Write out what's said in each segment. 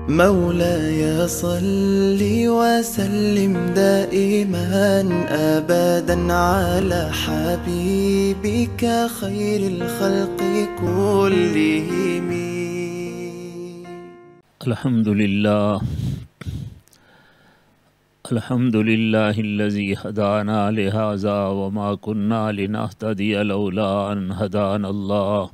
مولاي صل وسلم دائما أبدا على حبيبك خير الخلق كلهم. الحمد لله الذي هدانا لهذا وما كنا لنهتدي لولا أن هدانا الله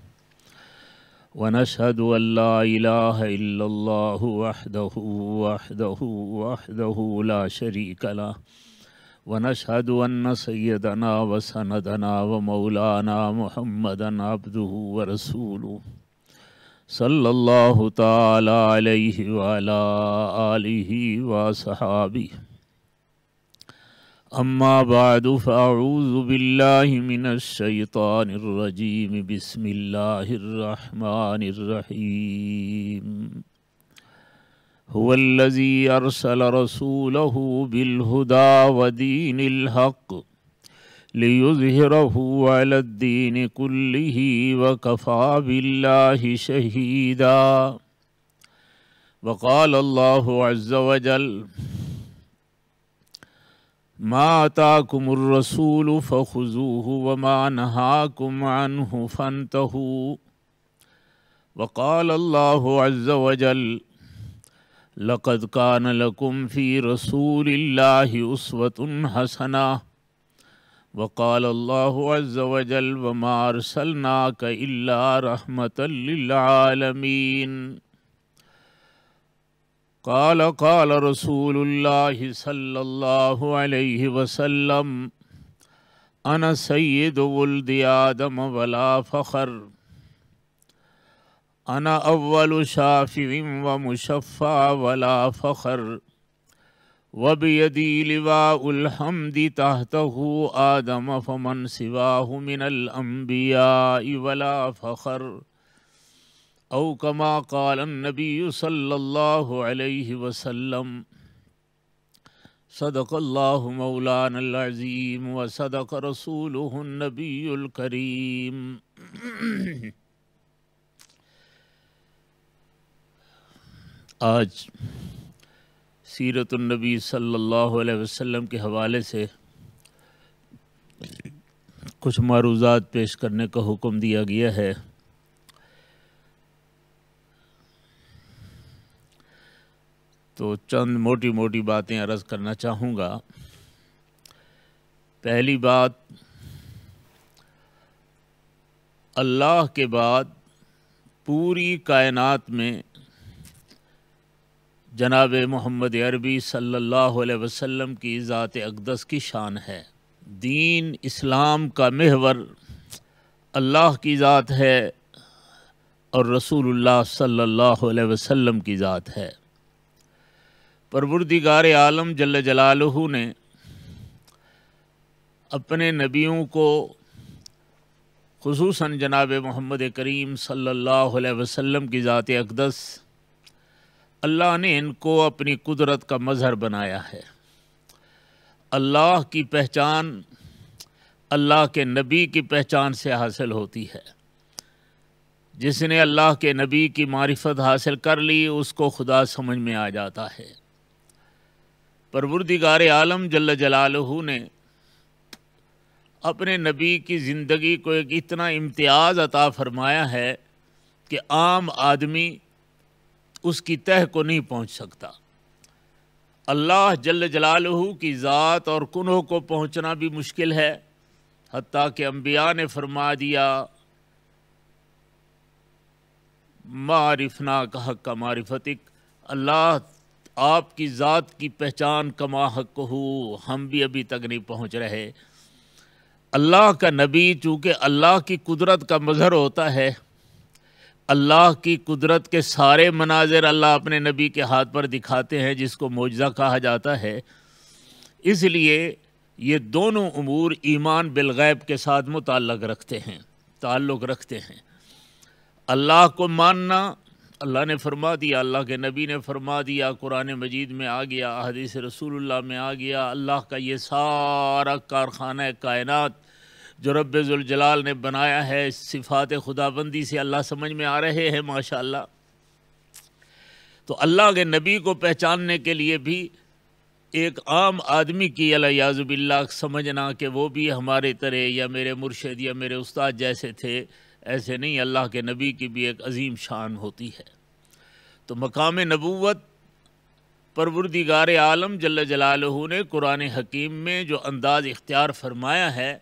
ونشهد أن لا إله إلا الله وحده لا شريك له ونشهد أن سيدنا وسندنا ومولانا محمدا عبده ورسوله صلی اللہ تعالی علیہ وعلا آلہ وصحابہ اما بعد فاعوذ باللہ من الشیطان الرجیم بسم اللہ الرحمن الرحیم هو الذی ارسل رسولہ بالہدى ودین الحق لِيُظْهِرَهُ عَلَى الدِّينِ كُلِّهِ وَكَفَى بِاللَّهِ شَهِيدًا وقال الله عز وجل ما آتاكم الرسول فخذوه وما نهاكم عنه فانتهوا وقال الله عز وجل لقد كان لكم في رسول الله أسوة حسنة وقال الله عز وجل وما أرسلناك إلا رحمة للعالمين قال رسول الله صلى الله عليه وسلم أنا سيد ولد آدم ولا فخر أنا أول شافع ومشفع ولا فخر وَبِيَدِي لِوَاءُ الْحَمْدِ تَحْتَهُ آدَمَ فَمَنْ سِوَاهُ مِنَ الْأَنْبِيَاءِ وَلَا فَخَرْ أَوْ كَمَا قَالَ النَّبِيُّ صَلَّى اللَّهُ عَلَيْهِ وَسَلَّمَ صدق الله مولانا العظيم وصدق رسوله النبي الكريم آج سیرت النبی صلی اللہ علیہ وسلم کے حوالے سے کچھ معروضات پیش کرنے کا حکم دیا گیا ہے۔ تو چند موٹی موٹی باتیں عرض کرنا چاہوں گا۔ پہلی بات، اللہ کے بعد پوری کائنات میں جناب محمد عربی صلی اللہ علیہ وسلم کی ذات اقدس کی شان ہے۔ دین اسلام کا محور اللہ کی ذات ہے اور رسول اللہ صلی اللہ علیہ وسلم کی ذات ہے۔ پروردگار عالم جل جلالہ نے اپنے نبیوں کو خصوصاً جناب محمد کریم صلی اللہ علیہ وسلم کی ذات اقدس اللہ نے ان کو اپنی قدرت کا مظہر بنایا ہے۔ اللہ کی پہچان اللہ کے نبی کی پہچان سے حاصل ہوتی ہے۔ جس نے اللہ کے نبی کی معرفت حاصل کر لی اس کو خدا سمجھ میں آ جاتا ہے۔ پروردگار عالم جل جلالہ نے اپنے نبی کی زندگی کو ایک اتنا امتیاز عطا فرمایا ہے کہ عام آدمی اس کی تہ کو نہیں پہنچ سکتا۔ اللہ جل جلالہ کی ذات اور کنہوں کو پہنچنا بھی مشکل ہے، حتیٰ کہ انبیاء نے فرما دیا معرفنا کا حق کا معرفتک، اللہ آپ کی ذات کی پہچان کما حق ہو، ہم بھی ابھی تک نہیں پہنچ رہے۔ اللہ کا نبی چونکہ اللہ کی قدرت کا مظہر ہوتا ہے، اللہ کی قدرت کے سارے مناظر اللہ اپنے نبی کے ہاتھ پر دکھاتے ہیں، جس کو معجزہ کہا جاتا ہے۔ اس لیے یہ دونوں امور ایمان بالغیب کے ساتھ تعلق رکھتے ہیں۔ اللہ کو ماننا، اللہ نے فرما دیا، اللہ کے نبی نے فرما دیا، قرآن مجید میں آ گیا، احادیث رسول اللہ میں آ گیا۔ اللہ کا یہ سارا کارخانہ کائنات جو رب ذوالجلال نے بنایا ہے، صفات خداوندی سے اللہ سمجھ میں آ رہے ہیں ماشاءاللہ۔ تو اللہ کے نبی کو پہچاننے کے لیے بھی ایک عام آدمی کی الیاذ باللہ سمجھنا کہ وہ بھی ہمارے طرح یا میرے مرشد یا میرے استاد جیسے تھے، ایسے نہیں، اللہ کے نبی کی بھی ایک عظیم شان ہوتی ہے۔ تو مقام نبوت پروردگار عالم جل جلالہ نے قرآن حکیم میں جو انداز اختیار فرمایا ہے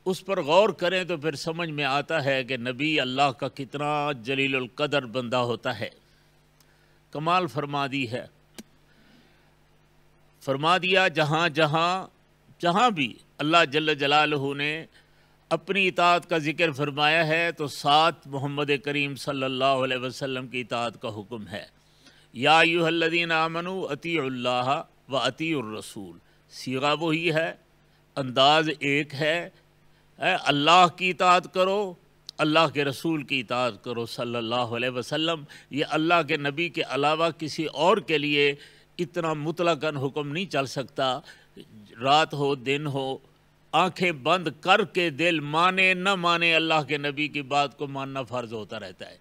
اس پر غور کریں تو پھر سمجھ میں آتا ہے کہ نبی اللہ کا کتنا جلیل القدر بندہ ہوتا ہے۔ کمال فرما دی ہے، فرما دیا جہاں بھی اللہ جل جلالہ نے اپنی اطاعت کا ذکر فرمایا ہے تو ساتھ محمد کریم صلی اللہ علیہ وسلم کی اطاعت کا حکم ہے۔ یا ایھا الذین آمنوا اطیعوا اللہ و اطیعوا الرسول، صیغہ وہی ہے، انداز ایک ہے، اللہ کی اطاعت کرو، اللہ کے رسول کی اطاعت کرو صلی اللہ علیہ وسلم۔ یہ اللہ کے نبی کے علاوہ کسی اور کے لیے اتنا مطلقاً حکم نہیں چل سکتا، رات ہو دن ہو، آنکھیں بند کر کے دل مانے نہ مانے اللہ کے نبی کی بات کو ماننا فرض ہوتا رہتا ہے۔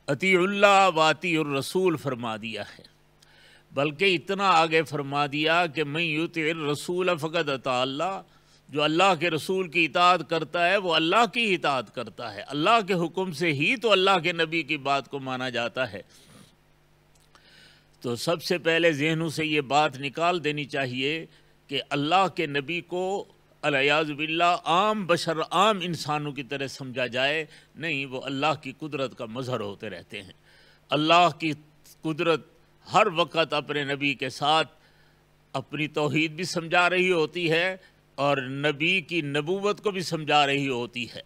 اطیعوا اللہ و اطیعوا الرسول فرما دیا ہے، بلکہ اتنا آگے فرما دیا کہ من یطع الرسول فقد اطاع اللہ، جو اللہ کے رسول کی اطاعت کرتا ہے وہ اللہ کی اطاعت کرتا ہے، اللہ کے حکم سے ہی تو اللہ کے نبی کی بات کو مانا جاتا ہے۔ تو سب سے پہلے ذہنوں سے یہ بات نکال دینی چاہیے کہ اللہ کے نبی کو الیاذ باللہ عام بشر، عام انسانوں کی طرح سمجھا جائے، نہیں، وہ اللہ کی قدرت کا مظہر ہوتے رہتے ہیں۔ اللہ کی قدرت ہر وقت اپنے نبی کے ساتھ اپنی توحید بھی سمجھا رہی ہوتی ہے اور نبی کی نبوت کو بھی سمجھا رہی ہوتی ہے۔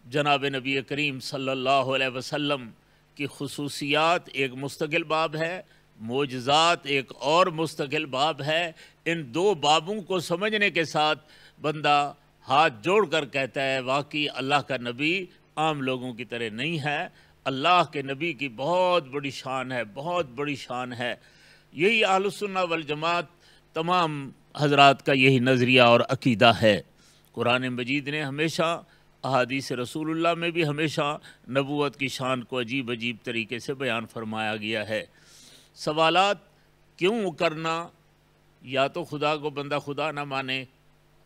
جناب نبی کریم صلی اللہ علیہ وسلم کی خصوصیات ایک مستقل باب ہے، معجزات ایک اور مستقل باب ہے۔ ان دو بابوں کو سمجھنے کے ساتھ بندہ ہاتھ جوڑ کر کہتا ہے واقعی اللہ کا نبی عام لوگوں کی طرح نہیں ہے، اللہ کے نبی کی بہت بڑی شان ہے، بہت بڑی شان ہے۔ یہی اہل السنہ والجماعت تمام حضرات کا یہی نظریہ اور عقیدہ ہے۔ قرآن مجید نے ہمیشہ، احادیث رسول اللہ میں بھی ہمیشہ نبوت کی شان کو عجیب عجیب طریقے سے بیان فرمایا گیا ہے۔ سوالات کیوں کرنا، یا تو خدا کو بندہ خدا نہ مانے،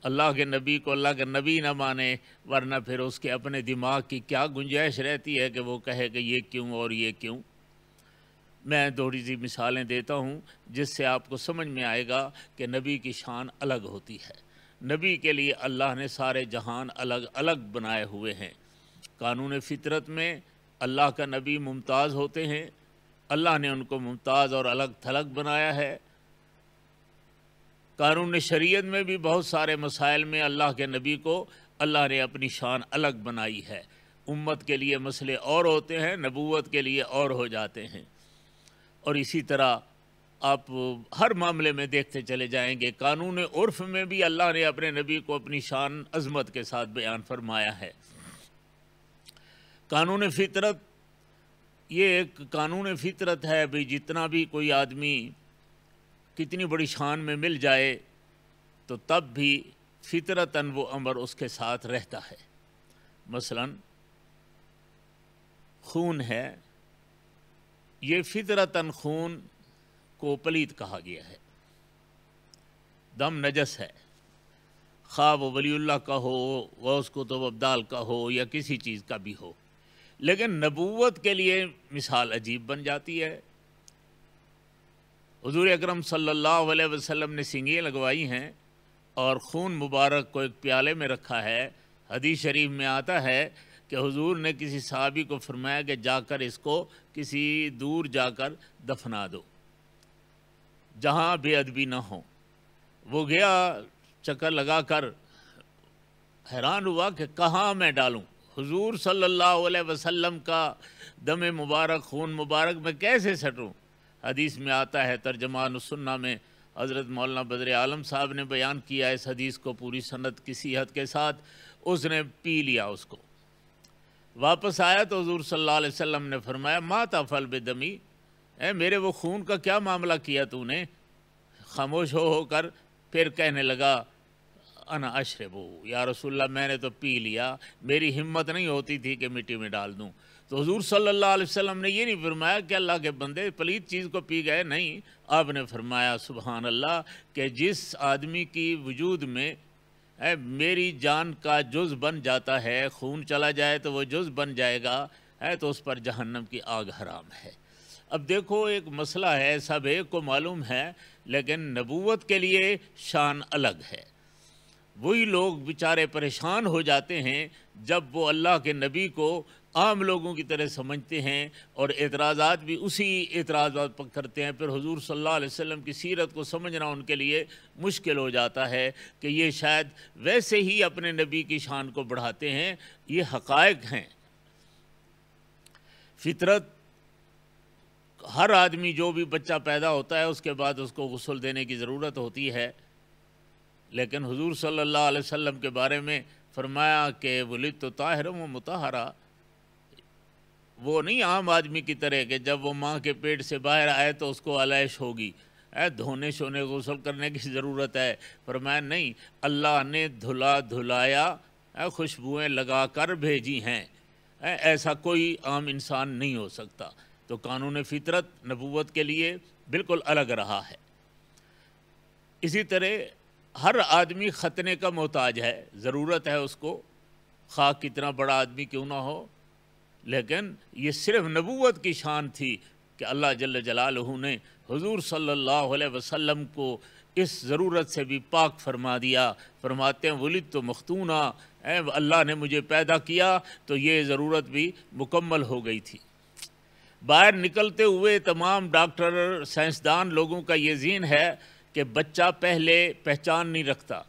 اللہ کے نبی کو اللہ کے نبی نہ مانے، ورنہ پھر اس کے اپنے دماغ کی کیا گنجائش رہتی ہے کہ وہ کہے کہ یہ کیوں اور یہ کیوں۔ میں تھوڑی سی مثالیں دیتا ہوں جس سے آپ کو سمجھ میں آئے گا کہ نبی کی شان الگ ہوتی ہے۔ نبی کے لیے اللہ نے سارے جہان الگ الگ بنائے ہوئے ہیں۔ قانون فطرت میں اللہ کا نبی ممتاز ہوتے ہیں، اللہ نے ان کو ممتاز اور الگ تھلگ بنایا ہے۔ قانون شریعت میں بھی بہت سارے مسائل میں اللہ کے نبی کو اللہ نے اپنی شان الگ بنائی ہے۔ امت کے لیے مسئلے اور ہوتے ہیں، نبوت کے لیے اور ہو جاتے ہیں، اور اسی طرح آپ ہر معاملے میں دیکھتے چلے جائیں گے۔ قانون عرف میں بھی اللہ نے اپنے نبی کو اپنی شان عظمت کے ساتھ بیان فرمایا ہے۔ قانون فطرت، یہ ایک قانون فطرت ہے بھی، جتنا بھی کوئی آدمی کتنی بڑی شان میں مل جائے تو تب بھی فطرتاً وہ امر اس کے ساتھ رہتا ہے۔ مثلا خون ہے، یہ فطرتاً خون کو پلید کہا گیا ہے، دم نجس ہے، خواہ وہ ولی اللہ کا ہو، غوث قطب ابدال کا ہو یا کسی چیز کا بھی ہو۔ لیکن نبوت کے لیے مثال عجیب بن جاتی ہے۔ حضور اکرم صلی اللہ علیہ وسلم نے سنگیں لگوائی ہیں اور خون مبارک کو ایک پیالے میں رکھا ہے۔ حدیث شریف میں آتا ہے کہ حضور نے کسی صحابی کو فرمایا کہ جا کر اس کو کسی دور جا کر دفنا دو جہاں بے ادبی نہ ہو۔ وہ گیا، چکر لگا کر حیران ہوا کہ کہاں میں ڈالوں، حضور صلی اللہ علیہ وسلم کا دم مبارک، خون مبارک میں کیسے سٹوں۔ حدیث میں آتا ہے، ترجمان السنہ میں حضرت مولانا بدر عالم صاحب نے بیان کیا اس حدیث کو پوری سند کی صحت کے ساتھ۔ اس نے پی لیا، اس کو واپس آیا تو حضور صلی اللہ علیہ وسلم نے فرمایا ما تفعل بدمی، اے میرے وہ خون کا کیا معاملہ کیا تو نے؟ خاموش ہو کر پھر کہنے لگا انا اشربو، یا رسول اللہ میں نے تو پی لیا، میری ہمت نہیں ہوتی تھی کہ مٹی میں ڈال دوں۔ تو حضور صلی اللہ علیہ وسلم نے یہ نہیں فرمایا کہ اللہ کے بندے پلیت چیز کو پی گئے، نہیں، آپ نے فرمایا سبحان اللہ کہ جس آدمی کی وجود میں میری جان کا جز بن جاتا ہے، خون چلا جائے تو وہ جز بن جائے گا، تو اس پر جہنم کی آگ حرام ہے۔ اب دیکھو ایک مسئلہ ہے، سب ایک کو معلوم ہے، لیکن نبوت کے لیے شان الگ ہے۔ وہی لوگ بیچارے پریشان ہو جاتے ہیں جب وہ اللہ کے نبی کو عام لوگوں کی طرح سمجھتے ہیں اور اعتراضات بھی اسی اعتراضات پر کرتے ہیں، پھر حضور صلی اللہ علیہ وسلم کی سیرت کو سمجھنا ان کے لیے مشکل ہو جاتا ہے کہ یہ شاید ویسے ہی اپنے نبی کی شان کو بڑھاتے ہیں۔ یہ حقائق ہیں، فطرت، ہر آدمی جو بھی بچہ پیدا ہوتا ہے اس کے بعد اس کو غسل دینے کی ضرورت ہوتی ہے، لیکن حضور صلی اللہ علیہ وسلم کے بارے میں فرمایا کہ ولدت طاہرا و مطہرا، وہ نہیں عام آدمی کی طرح کہ جب وہ ماں کے پیٹ سے باہر آئے تو اس کو علائش ہوگی، دھونے شونے غسل کرنے کی ضرورت ہے۔ فرمایا نہیں، اللہ نے دھلا دھلایا خوشبوئیں لگا کر بھیجی ہیں، ایسا کوئی عام انسان نہیں ہو سکتا۔ تو قانون فطرت نبوت کے لیے بالکل الگ رہا ہے۔ اسی طرح ہر آدمی ختنے کا محتاج ہے، ضرورت ہے اس کو، خواہ کتنا بڑا آدمی کیوں نہ ہو، لیکن یہ صرف نبوت کی شان تھی کہ اللہ جل جلالہ نے حضور صلی اللہ علیہ وسلم کو اس ضرورت سے بھی پاک فرما دیا۔ فرماتے ہیں ولدت مختونا، اللہ نے مجھے پیدا کیا تو یہ ضرورت بھی مکمل ہو گئی تھی۔ باہر نکلتے ہوئے تمام ڈاکٹر سائنسدان لوگوں کا یہ ذہن ہے کہ بچہ پہلے پہچان نہیں رکھتا،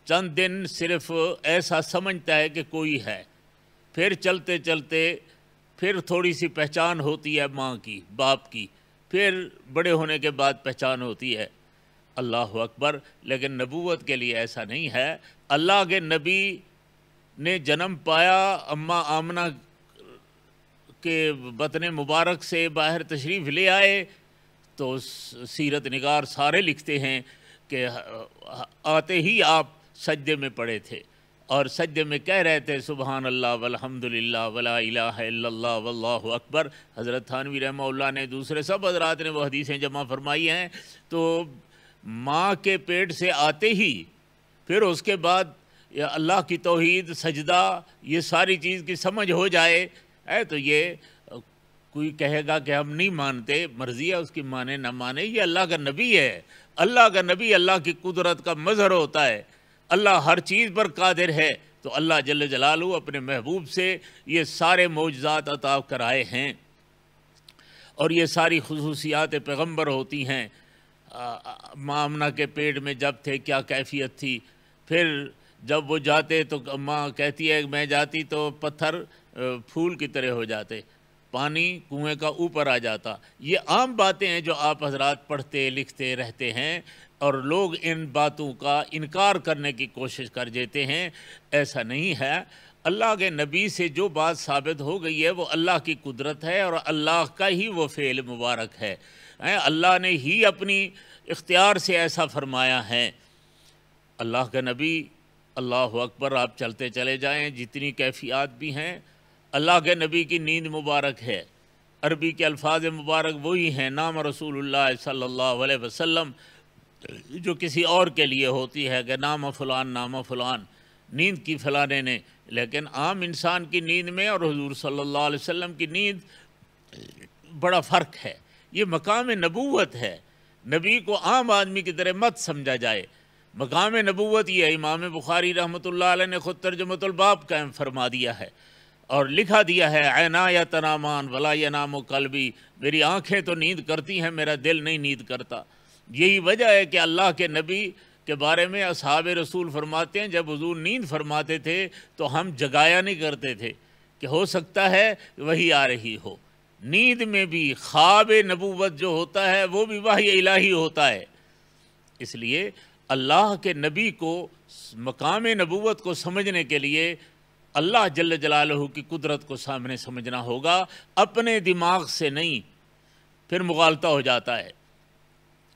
چند دن صرف ایسا سمجھتا ہے کہ کوئی ہے، پھر چلتے چلتے پھر تھوڑی سی پہچان ہوتی ہے ماں کی، باپ کی، پھر بڑے ہونے کے بعد پہچان ہوتی ہے۔ اللہ اکبر! لیکن نبوت کے لیے ایسا نہیں ہے۔ اللہ کے نبی نے جنم پایا، اماں آمنہ کے بطن مبارک سے باہر تشریف لے آئے تو سیرت نگار سارے لکھتے ہیں کہ آتے ہی آپ سجدے میں پڑے تھے اور سجدے میں کہہ رہے تھے سبحان اللہ والحمدللہ ولا الہ الا اللہ واللہ اکبر۔ حضرت تھانوی رحمہ اللہ نے، دوسرے سب حضرات نے وہ حدیثیں جمع فرمائی ہیں۔ تو ماں کے پیٹ سے آتے ہی پھر اس کے بعد اللہ کی توحید، سجدہ، یہ ساری چیز کی سمجھ ہو جائے تو یہ کوئی کہے گا کہ ہم نہیں مانتے، مرضی ہے اس کی، مانے نہ مانے، یہ اللہ کا نبی ہے۔ اللہ کا نبی اللہ کی قدرت کا مظہر ہوتا ہے، اللہ ہر چیز پر قادر ہے۔ تو اللہ جل جلالہ اپنے محبوب سے یہ سارے معجزات عطا کرائے ہیں اور یہ ساری خصوصیات پیغمبر ہوتی ہیں۔ ماں آمنہ کے پیٹ میں جب تھے کیا کیفیت تھی، پھر جب وہ جاتے تو ماں کہتی ہے کہ میں جاتی تو پتھر پھول کی طرح ہو جاتے، پانی کنویں کا اوپر آ جاتا۔ یہ عام باتیں ہیں جو آپ حضرات پڑھتے لکھتے رہتے ہیں اور لوگ ان باتوں کا انکار کرنے کی کوشش کر دیتے ہیں۔ ایسا نہیں ہے۔ اللہ کے نبی سے جو بات ثابت ہو گئی ہے وہ اللہ کی قدرت ہے اور اللہ کا ہی وہ فعل مبارک ہے۔ اللہ نے ہی اپنی اختیار سے ایسا فرمایا ہے۔ اللہ کا نبی، اللہ اکبر، آپ چلتے چلے جائیں جتنی کیفیات بھی ہیں، اللہ کے نبی کی نیند مبارک ہے۔ عربی کے الفاظ مبارک وہی ہیں، نام رسول اللہ صلی اللہ علیہ وسلم، جو کسی اور کے لیے ہوتی ہے کہ نام فلان، نام فلان، نیند کی فلانے نے۔ لیکن عام انسان کی نیند میں اور حضور صلی اللہ علیہ وسلم کی نیند بڑا فرق ہے۔ یہ مقام نبوت ہے، نبی کو عام آدمی کی طرح مت سمجھا جائے۔ مقام نبوت یہ امام بخاری رحمۃ اللہ علیہ نے خود ترجمۃ الباب قائم فرما دیا ہے اور لکھا دیا ہے، عینایا تنامان ولا ینام قلبی، میری آنکھیں تو نیند کرتی ہیں، میرا دل نہیں نیند کرتا۔ یہی وجہ ہے کہ اللہ کے نبی کے بارے میں اصحاب رسول فرماتے ہیں جب حضور نیند فرماتے تھے تو ہم جگایا نہیں کرتے تھے کہ ہو سکتا ہے وہی آ رہی ہو۔ نیند میں بھی خواب نبوت جو ہوتا ہے وہ بھی وحی الہی ہوتا ہے۔ اس لیے اللہ کے نبی کو مقام نبوت کو سمجھنے کے لیے اللہ جل جلالہ کی قدرت کو سامنے سمجھنا ہوگا، اپنے دماغ سے نہیں، پھر مغالطہ ہو جاتا ہے۔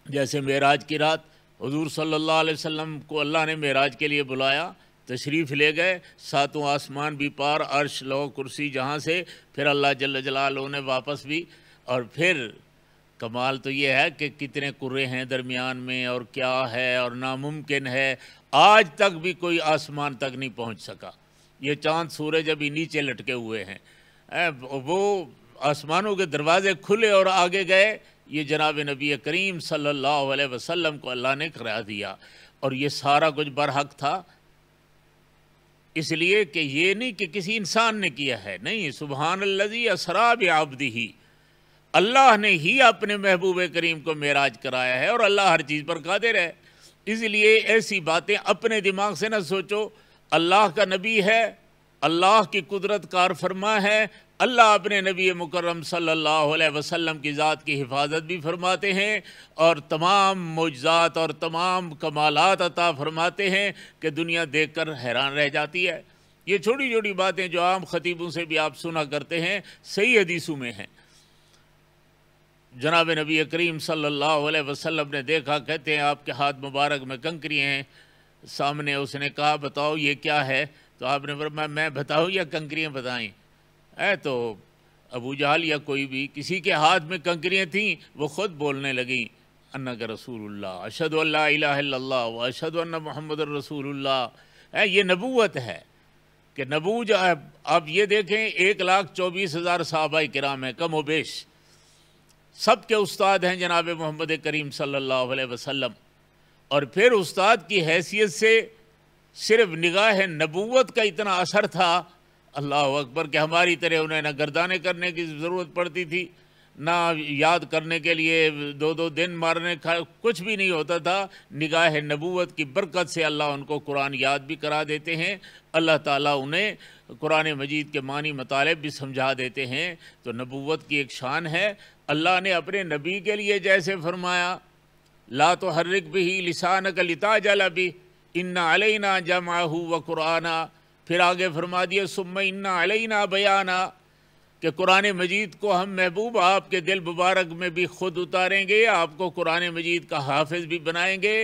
جیسے معراج کی رات حضور صلی اللہ علیہ وسلم کو اللہ نے معراج کے لیے بلایا، تشریف لے گئے، ساتوں آسمان بھی پار، عرش لوح کرسی جہاں سے، پھر اللہ جل جلالہ نے واپس بھی، اور پھر کمال تو یہ ہے کہ کتنے کرے ہیں درمیان میں اور کیا ہے، اور ناممکن ہے، آج تک بھی کوئی آسمان تک نہیں پہنچ سکا، یہ چاند سورج ابھی نیچے لٹکے ہوئے ہیں، وہ آسمانوں کے دروازے کھلے اور آگے گئے، یہ جناب نبی کریم صلی اللہ علیہ وسلم کو اللہ نے کرا دیا، اور یہ سارا کچھ برحق تھا، اس لیے کہ یہ نہیں کہ کسی انسان نے کیا ہے، نہیں، سبحان الذی اسریٰ بعبدہ، اللہ نے ہی اپنے محبوب کریم کو معراج کرایا ہے، اور اللہ ہر چیز پر قادر ہے، اس لیے ایسی باتیں اپنے دماغ سے نہ سوچو، اللہ کا نبی ہے، اللہ کی قدرت کار فرما ہے، اللہ اپنے نبی مکرم صلی اللہ علیہ وسلم کی ذات کی حفاظت بھی فرماتے ہیں، اور تمام معجزات اور تمام کمالات عطا فرماتے ہیں کہ دنیا دیکھ کر حیران رہ جاتی ہے۔ یہ چھوٹی چھوٹی باتیں جو عام خطیبوں سے بھی آپ سنا کرتے ہیں، صحیح حدیثوں میں ہیں۔ جناب نبی کریم صلی اللہ علیہ وسلم نے دیکھا، کہتے ہیں آپ کے ہاتھ مبارک میں کنکریاں ہیں، سامنے اس نے کہا بتاؤ یہ کیا ہے، تو آپ نے فرمایا میں بتاؤں یا کنکریاں بتائیں؟ تو ابو جہل یا کوئی بھی کسی کے ہاتھ میں کنکریاں تھیں، وہ خود بولنے لگیں انک رسول اللہ، اشہد ان لا الہ الا اللہ و اشہد ان محمد رسول اللہ۔ یہ نبوت ہے کہ نبوت، آپ یہ دیکھیں 1,24,000 صحابہ کرام ہیں کم و بیش، سب کے استاد ہیں جناب محمد کریم صلی اللہ علیہ وسلم، اور پھر استاد کی حیثیت سے صرف نگاہ نبوت کا اتنا اثر تھا، اللہ اکبر، کہ ہماری طرح انہیں نہ گردانے کرنے کی ضرورت پڑتی تھی، نہ یاد کرنے کے لیے 2 دن مارنے کا کچھ بھی نہیں ہوتا تھا، نگاہ نبوت کی برکت سے اللہ ان کو قرآن یاد بھی کرا دیتے ہیں، اللہ تعالیٰ انہیں قرآن مجید کے معنی مطالب بھی سمجھا دیتے ہیں، تو نبوت کی ایک شان ہے۔ اللہ نے اپنے نبی کے لیے جیسے فرمایا لا تحرک بہ لسانک لتعجل بہ ان علینا جمعہ وقرآنا، پھر آگے فرما دیا ثم ان علینا بیانا، کہ قرآن مجید کو ہم محبوب آپ کے دل مبارک میں بھی خود اتاریں گے، آپ کو قرآن مجید کا حافظ بھی بنائیں گے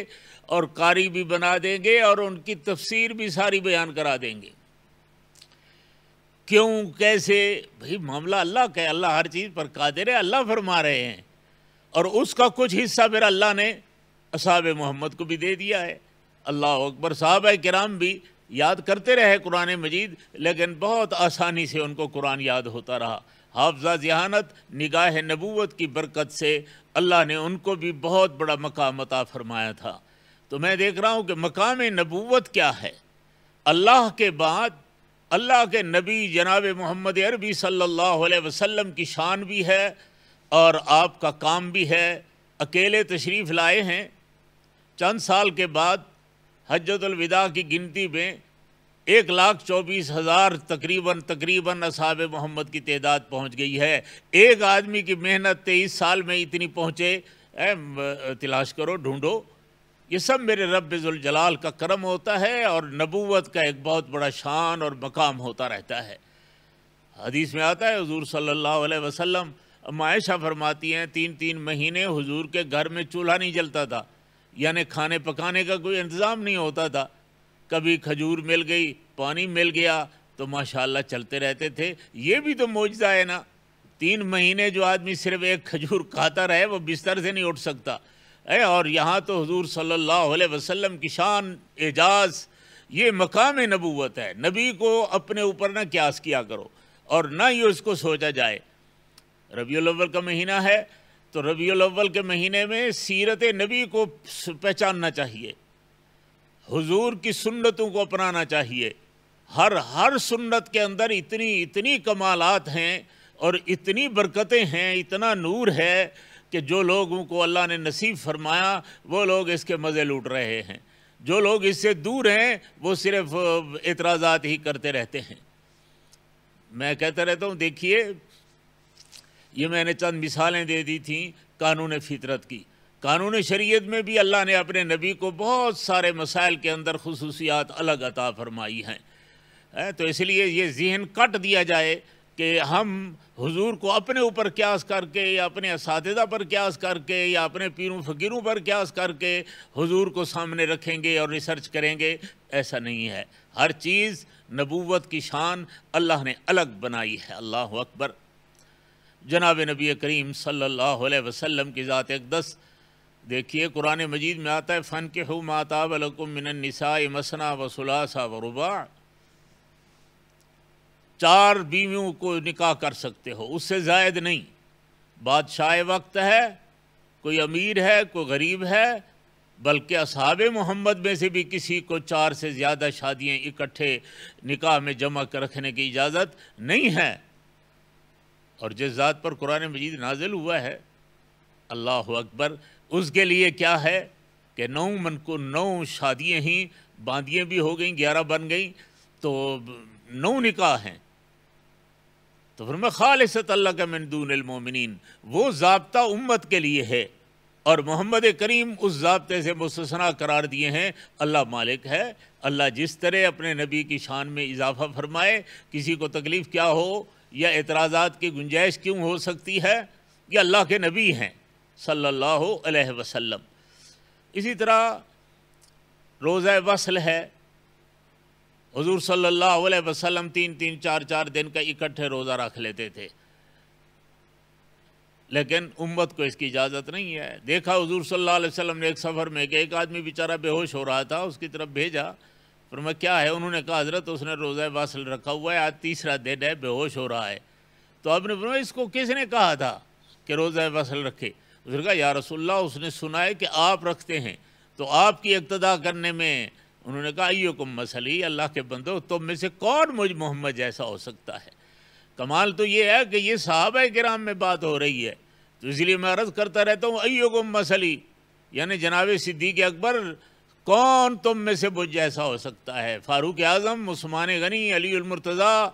اور قاری بھی بنا دیں گے، اور ان کی تفسیر بھی ساری بیان کرا دیں گے۔ کیوں، کیسے؟ بھئی معاملہ اللہ کا ہے، اللہ ہر چیز پر قادر ہے، اللہ فرما رہے ہیں، اور اس کا کچھ حصہ پھر اللہ نے اصحاب محمد کو بھی دے دیا ہے۔ اللہ اکبر، صحابہ کرام بھی یاد کرتے رہے قرآن مجید، لیکن بہت آسانی سے ان کو قرآن یاد ہوتا رہا۔ حافظہ ذہانت نگاہ نبوت کی برکت سے اللہ نے ان کو بھی بہت بڑا مقام عطا فرمایا تھا۔ تو میں دیکھ رہا ہوں کہ مقام نبوت کیا ہے، اللہ کے بعد اللہ کے نبی جناب محمد عربی صلی اللہ علیہ وسلم کی شان بھی ہے، اور آپ کا کام بھی ہے، اکیلے تشریف لائے ہیں۔ چند سال کے بعد حجۃ الوداع کی گنتی میں 1,24,000 تقریباً اصحاب محمد کی تعداد پہنچ گئی ہے۔ ایک آدمی کی محنت 23 سال میں اتنی پہنچے، تلاش کرو، ڈھونڈو، یہ سب میرے رب ذوالجلال کا کرم ہوتا ہے، اور نبوت کا ایک بہت بڑا شان اور مقام ہوتا رہتا ہے۔ حدیث میں آتا ہے حضور صلی اللہ علیہ وسلم، عائشہ فرماتی ہیں 3 مہینے حضور کے گھر میں چولہا نہیں جلتا تھا، یعنی کھانے پکانے کا کوئی انتظام نہیں ہوتا تھا، کبھی کھجور مل گئی، پانی مل گیا تو ماشاءاللہ چلتے رہتے تھے۔ یہ بھی تو معجزہ ہے نا، 3 مہینے جو آدمی صرف ایک کھجور کھاتا رہے وہ بستر سے نہیں اٹھ سکتا، اور یہاں تو حضور صلی اللہ علیہ وسلم کی شان، اعجاز، یہ مقام نبوت ہے۔ نبی کو اپنے اوپر نہ قیاس کیا کرو، اور نہ ہی اس کو سوچا جائے۔ ربیع الاول کا مہینہ ہے تو ربیع الاول کے مہینے میں سیرت نبی کو پہچاننا چاہیے، حضور کی سنتوں کو اپنانا چاہیے۔ ہر سنت کے اندر اتنی کمالات ہیں اور اتنی برکتیں ہیں، اتنا نور ہے کہ جو لوگوں کو اللہ نے نصیب فرمایا وہ لوگ اس کے مزے لوٹ رہے ہیں، جو لوگ اس سے دور ہیں وہ صرف اعتراضات ہی کرتے رہتے ہیں۔ میں کہتا رہتا ہوں، دیکھیے یہ میں نے چند مثالیں دے دی تھیں قانون فطرت کی، قانون شریعت میں بھی اللہ نے اپنے نبی کو بہت سارے مسائل کے اندر خصوصیات الگ عطا فرمائی ہیں۔ تو اس لیے یہ ذہن کٹ دیا جائے کہ ہم حضور کو اپنے اوپر قیاس کر کے یا اپنے اساتذہ پر قیاس کر کے یا اپنے پیروں فقیروں پر قیاس کر کے حضور کو سامنے رکھیں گے اور ریسرچ کریں گے، ایسا نہیں ہے۔ ہر چیز نبوت کی شان اللہ نے الگ بنائی ہے۔ اللہ اکبر۔ جناب نبی کریم صلی اللہ علیہ وسلم کی ذات اقدس دیکھیے، قرآن مجید میں آتا ہے فَانْكِحُوا مَا طَابَ لَكُم مِّنَ النِّسَاءِ مَثْنَىٰ وَثُلَاثَ وَرُبَاعَ، 4 بیویوں کو نکاح کر سکتے ہو، اس سے زائد نہیں۔ بادشاہ وقت ہے، کوئی امیر ہے، کوئی غریب ہے، بلکہ اصحاب محمد میں سے بھی کسی کو 4 سے زیادہ شادیاں اکٹھے نکاح میں جمع کر رکھنے کی اجازت نہیں ہے۔ اور جس ذات پر قرآن مجید نازل ہوا ہے، اللہ اکبر، اس کے لیے کیا ہے کہ 9 شادیاں ہی باندیاں بھی ہو گئیں، 11 بن گئیں، تو 9 نکاح ہیں۔ تو فرمایا خالصۃ اللہ کا من دون المومنین، وہ ضابطہ امت کے لیے ہے، اور محمد کریم اس ضابطے سے مستثنا قرار دیے ہیں۔ اللہ مالک ہے، اللہ جس طرح اپنے نبی کی شان میں اضافہ فرمائے، کسی کو تکلیف کیا ہو یا اعتراضات کی گنجائش کیوں ہو سکتی ہے، یہ اللہ کے نبی ہیں صلی اللہ علیہ وسلم۔ اسی طرح روزہ وصل ہے، حضور صلی اللہ علیہ وسلم 3 4 دن کا اکٹھے روزہ رکھ لیتے تھے، لیکن امت کو اس کی اجازت نہیں ہے۔ دیکھا حضور صلی اللہ علیہ وسلم نے ایک سفر میں کہ ایک آدمی بیچارہ بے ہوش ہو رہا تھا، اس کی طرف بھیجا، فرمایا کیا ہے؟ انہوں نے کہا حضرت اس نے روزہ وصل رکھا ہوا ہے، آج 3 دن ہے، بے ہوش ہو رہا ہے۔ تو آپ نے فرمایا اس کو کس نے کہا تھا کہ روزہ وصل رکھے؟ اس نے کہا یا رسول اللہ، اس نے سنا ہے کہ آپ رکھتے ہیں، تو آپ کی اقتداء کرنے میں انہوں نے کہا ایکم مثلی، اللہ کے بندو تم میں سے کون مجھ محمد جیسا ہو سکتا ہے؟ کمال تو یہ ہے کہ یہ صحابہ کرام میں بات ہو رہی ہے، تو اس لیے میں عرض کرتا رہتا ہوں ایکم مثلی، یعنی جناب صدیق اکبر کون تم میں سے مجھ جیسا ہو سکتا ہے؟ فاروق اعظم، عثمان غنی، علی المرتضیٰ،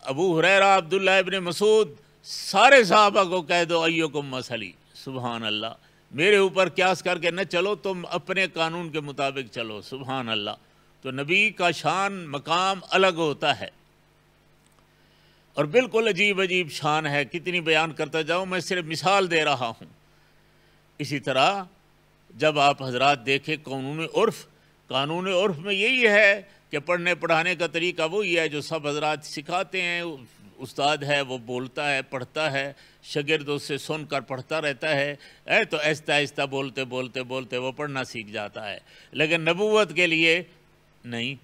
ابو ہریرہ، عبداللہ ابن مسعود، سارے صحابہ کو کہہ دو ایکم مثلی۔ سبحان اللہ، میرے اوپر قیاس کر کے نہ چلو، تم اپنے قانون کے مطابق چلو۔ سبحان اللہ۔ تو نبی کا شان مقام الگ ہوتا ہے، اور بالکل عجیب عجیب شان ہے، کتنی بیان کرتا جاؤں، میں صرف مثال دے رہا ہوں۔ اسی طرح جب آپ حضرات دیکھیں قانون عرف میں یہی ہے کہ پڑھنے پڑھانے کا طریقہ وہی ہے جو سب حضرات سکھاتے ہیں۔ استاد ہے وہ بولتا ہے، پڑھتا ہے، شاگرد اس سے سن کر پڑھتا رہتا ہے، تو آہستہ آہستہ بولتے بولتے بولتے وہ پڑھنا سیکھ جاتا ہے۔ لیکن نبوت کے لیے نہیں،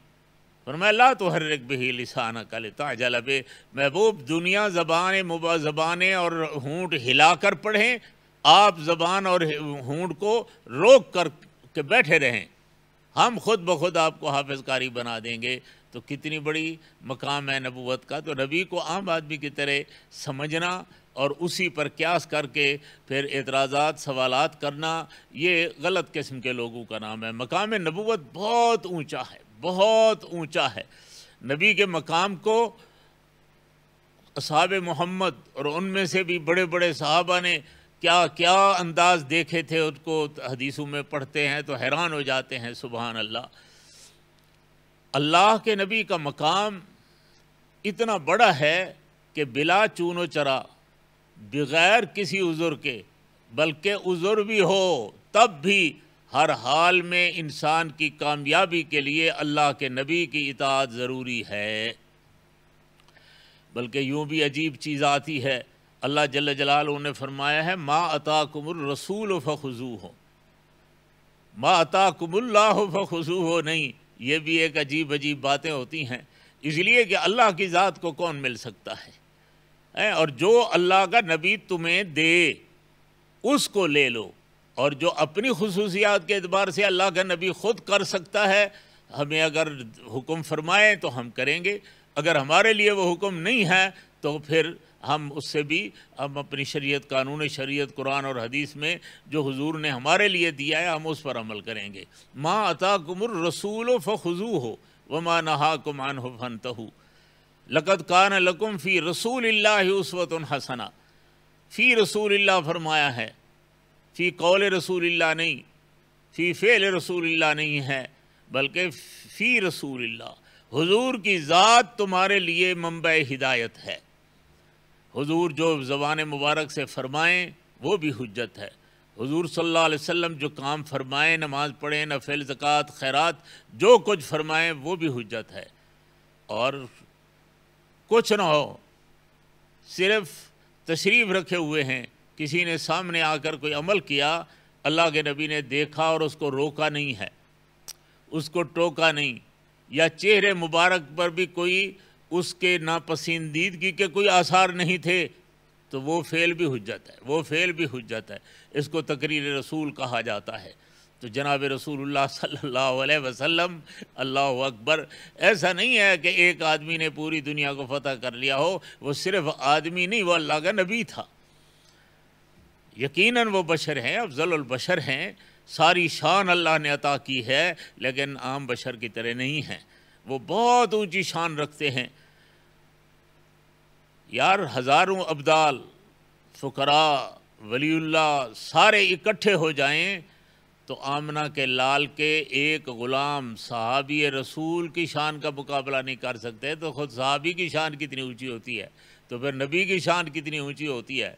فرمایا لا تحرک بہ لسانک لتعجل بہ، محبوب دنیا زبانیں اور ہونٹ ہلا کر پڑھیں، آپ زبان اور ہونٹ کو روک کر کے بیٹھے رہیں، ہم خود بخود آپ کو حافظ قاری بنا دیں گے۔ تو کتنی بڑی مقام ہے نبوت کا۔ تو نبی کو عام آدمی کی طرح سمجھنا اور اسی پر قیاس کر کے پھر اعتراضات سوالات کرنا، یہ غلط قسم کے لوگوں کا نام ہے۔ مقام نبوت بہت اونچا ہے، بہت اونچا ہے۔ نبی کے مقام کو اصحاب محمد اور ان میں سے بھی بڑے بڑے صحابہ نے کیا کیا انداز دیکھے تھے، ان کو حدیثوں میں پڑھتے ہیں تو حیران ہو جاتے ہیں۔ سبحان اللہ۔ اللہ کے نبی کا مقام اتنا بڑا ہے کہ بلا چون و چرا، بغیر کسی عذر کے، بلکہ عذر بھی ہو تب بھی ہر حال میں انسان کی کامیابی کے لیے اللہ کے نبی کی اطاعت ضروری ہے۔ بلکہ یوں بھی عجیب چیز آتی ہے، اللہ جل جلالہ نے فرمایا ہے ما اتاکم الرسول فخذوہ، ما اتاکم اللہ فخذوہ نہیں۔ یہ بھی ایک عجیب عجیب باتیں ہوتی ہیں، اس لیے کہ اللہ کی ذات کو کون مل سکتا ہے، اور جو اللہ کا نبی تمہیں دے اس کو لے لو، اور جو اپنی خصوصیات کے اعتبار سے اللہ کا نبی خود کر سکتا ہے، ہمیں اگر حکم فرمائے تو ہم کریں گے، اگر ہمارے لیے وہ حکم نہیں ہے تو پھر ہم اس سے بھی ہم اپنی شریعت، قانون شریعت قرآن اور حدیث میں جو حضور نے ہمارے لیے دیا ہے ہم اس پر عمل کریں گے۔ ما اتاکم الرسول فخذوہ وما نہاکم عنہ فانتہوا لقد کان لکم فی رسول اللہ اسوۃ حسنہ۔ فی رسول اللہ فرمایا ہے، فی قول رسول اللہ نہیں، فی فعل رسول اللہ نہیں ہے، بلکہ فی رسول اللہ، حضور کی ذات تمہارے لیے منبع ہدایت ہے۔ حضور جو زبان مبارک سے فرمائیں وہ بھی حجت ہے۔ حضور صلی اللہ علیہ وسلم جو کام فرمائیں، نماز پڑھیں، نفل، زکوٰۃ، خیرات، جو کچھ فرمائیں وہ بھی حجت ہے۔ اور کچھ نہ ہو، صرف تشریف رکھے ہوئے ہیں، کسی نے سامنے آ کر کوئی عمل کیا، اللہ کے نبی نے دیکھا اور اس کو روکا نہیں ہے، اس کو ٹوکا نہیں، یا چہرے مبارک پر بھی کوئی اس کے ناپسندیدگی کے کوئی آثار نہیں تھے، تو وہ فعل بھی حجت ہے، وہ فعل بھی حجت ہے۔ اس کو تقریر رسول کہا جاتا ہے۔ تو جناب رسول اللہ صلی اللہ علیہ وسلم، اللہ اکبر، ایسا نہیں ہے کہ ایک آدمی نے پوری دنیا کو فتح کر لیا ہو، وہ صرف آدمی نہیں، وہ اللہ کا نبی تھا۔ یقیناً وہ بشر ہیں، افضل البشر ہیں، ساری شان اللہ نے عطا کی ہے، لیکن عام بشر کی طرح نہیں ہیں، وہ بہت اونچی شان رکھتے ہیں۔ یار ہزاروں ابدال، فقراء، ولی اللہ سارے اکٹھے ہو جائیں تو آمنہ کے لال کے ایک غلام صحابی رسول کی شان کا مقابلہ نہیں کر سکتے، تو خود صحابی کی شان کتنی اونچی ہوتی ہے، تو پھر نبی کی شان کتنی اونچی ہوتی ہے۔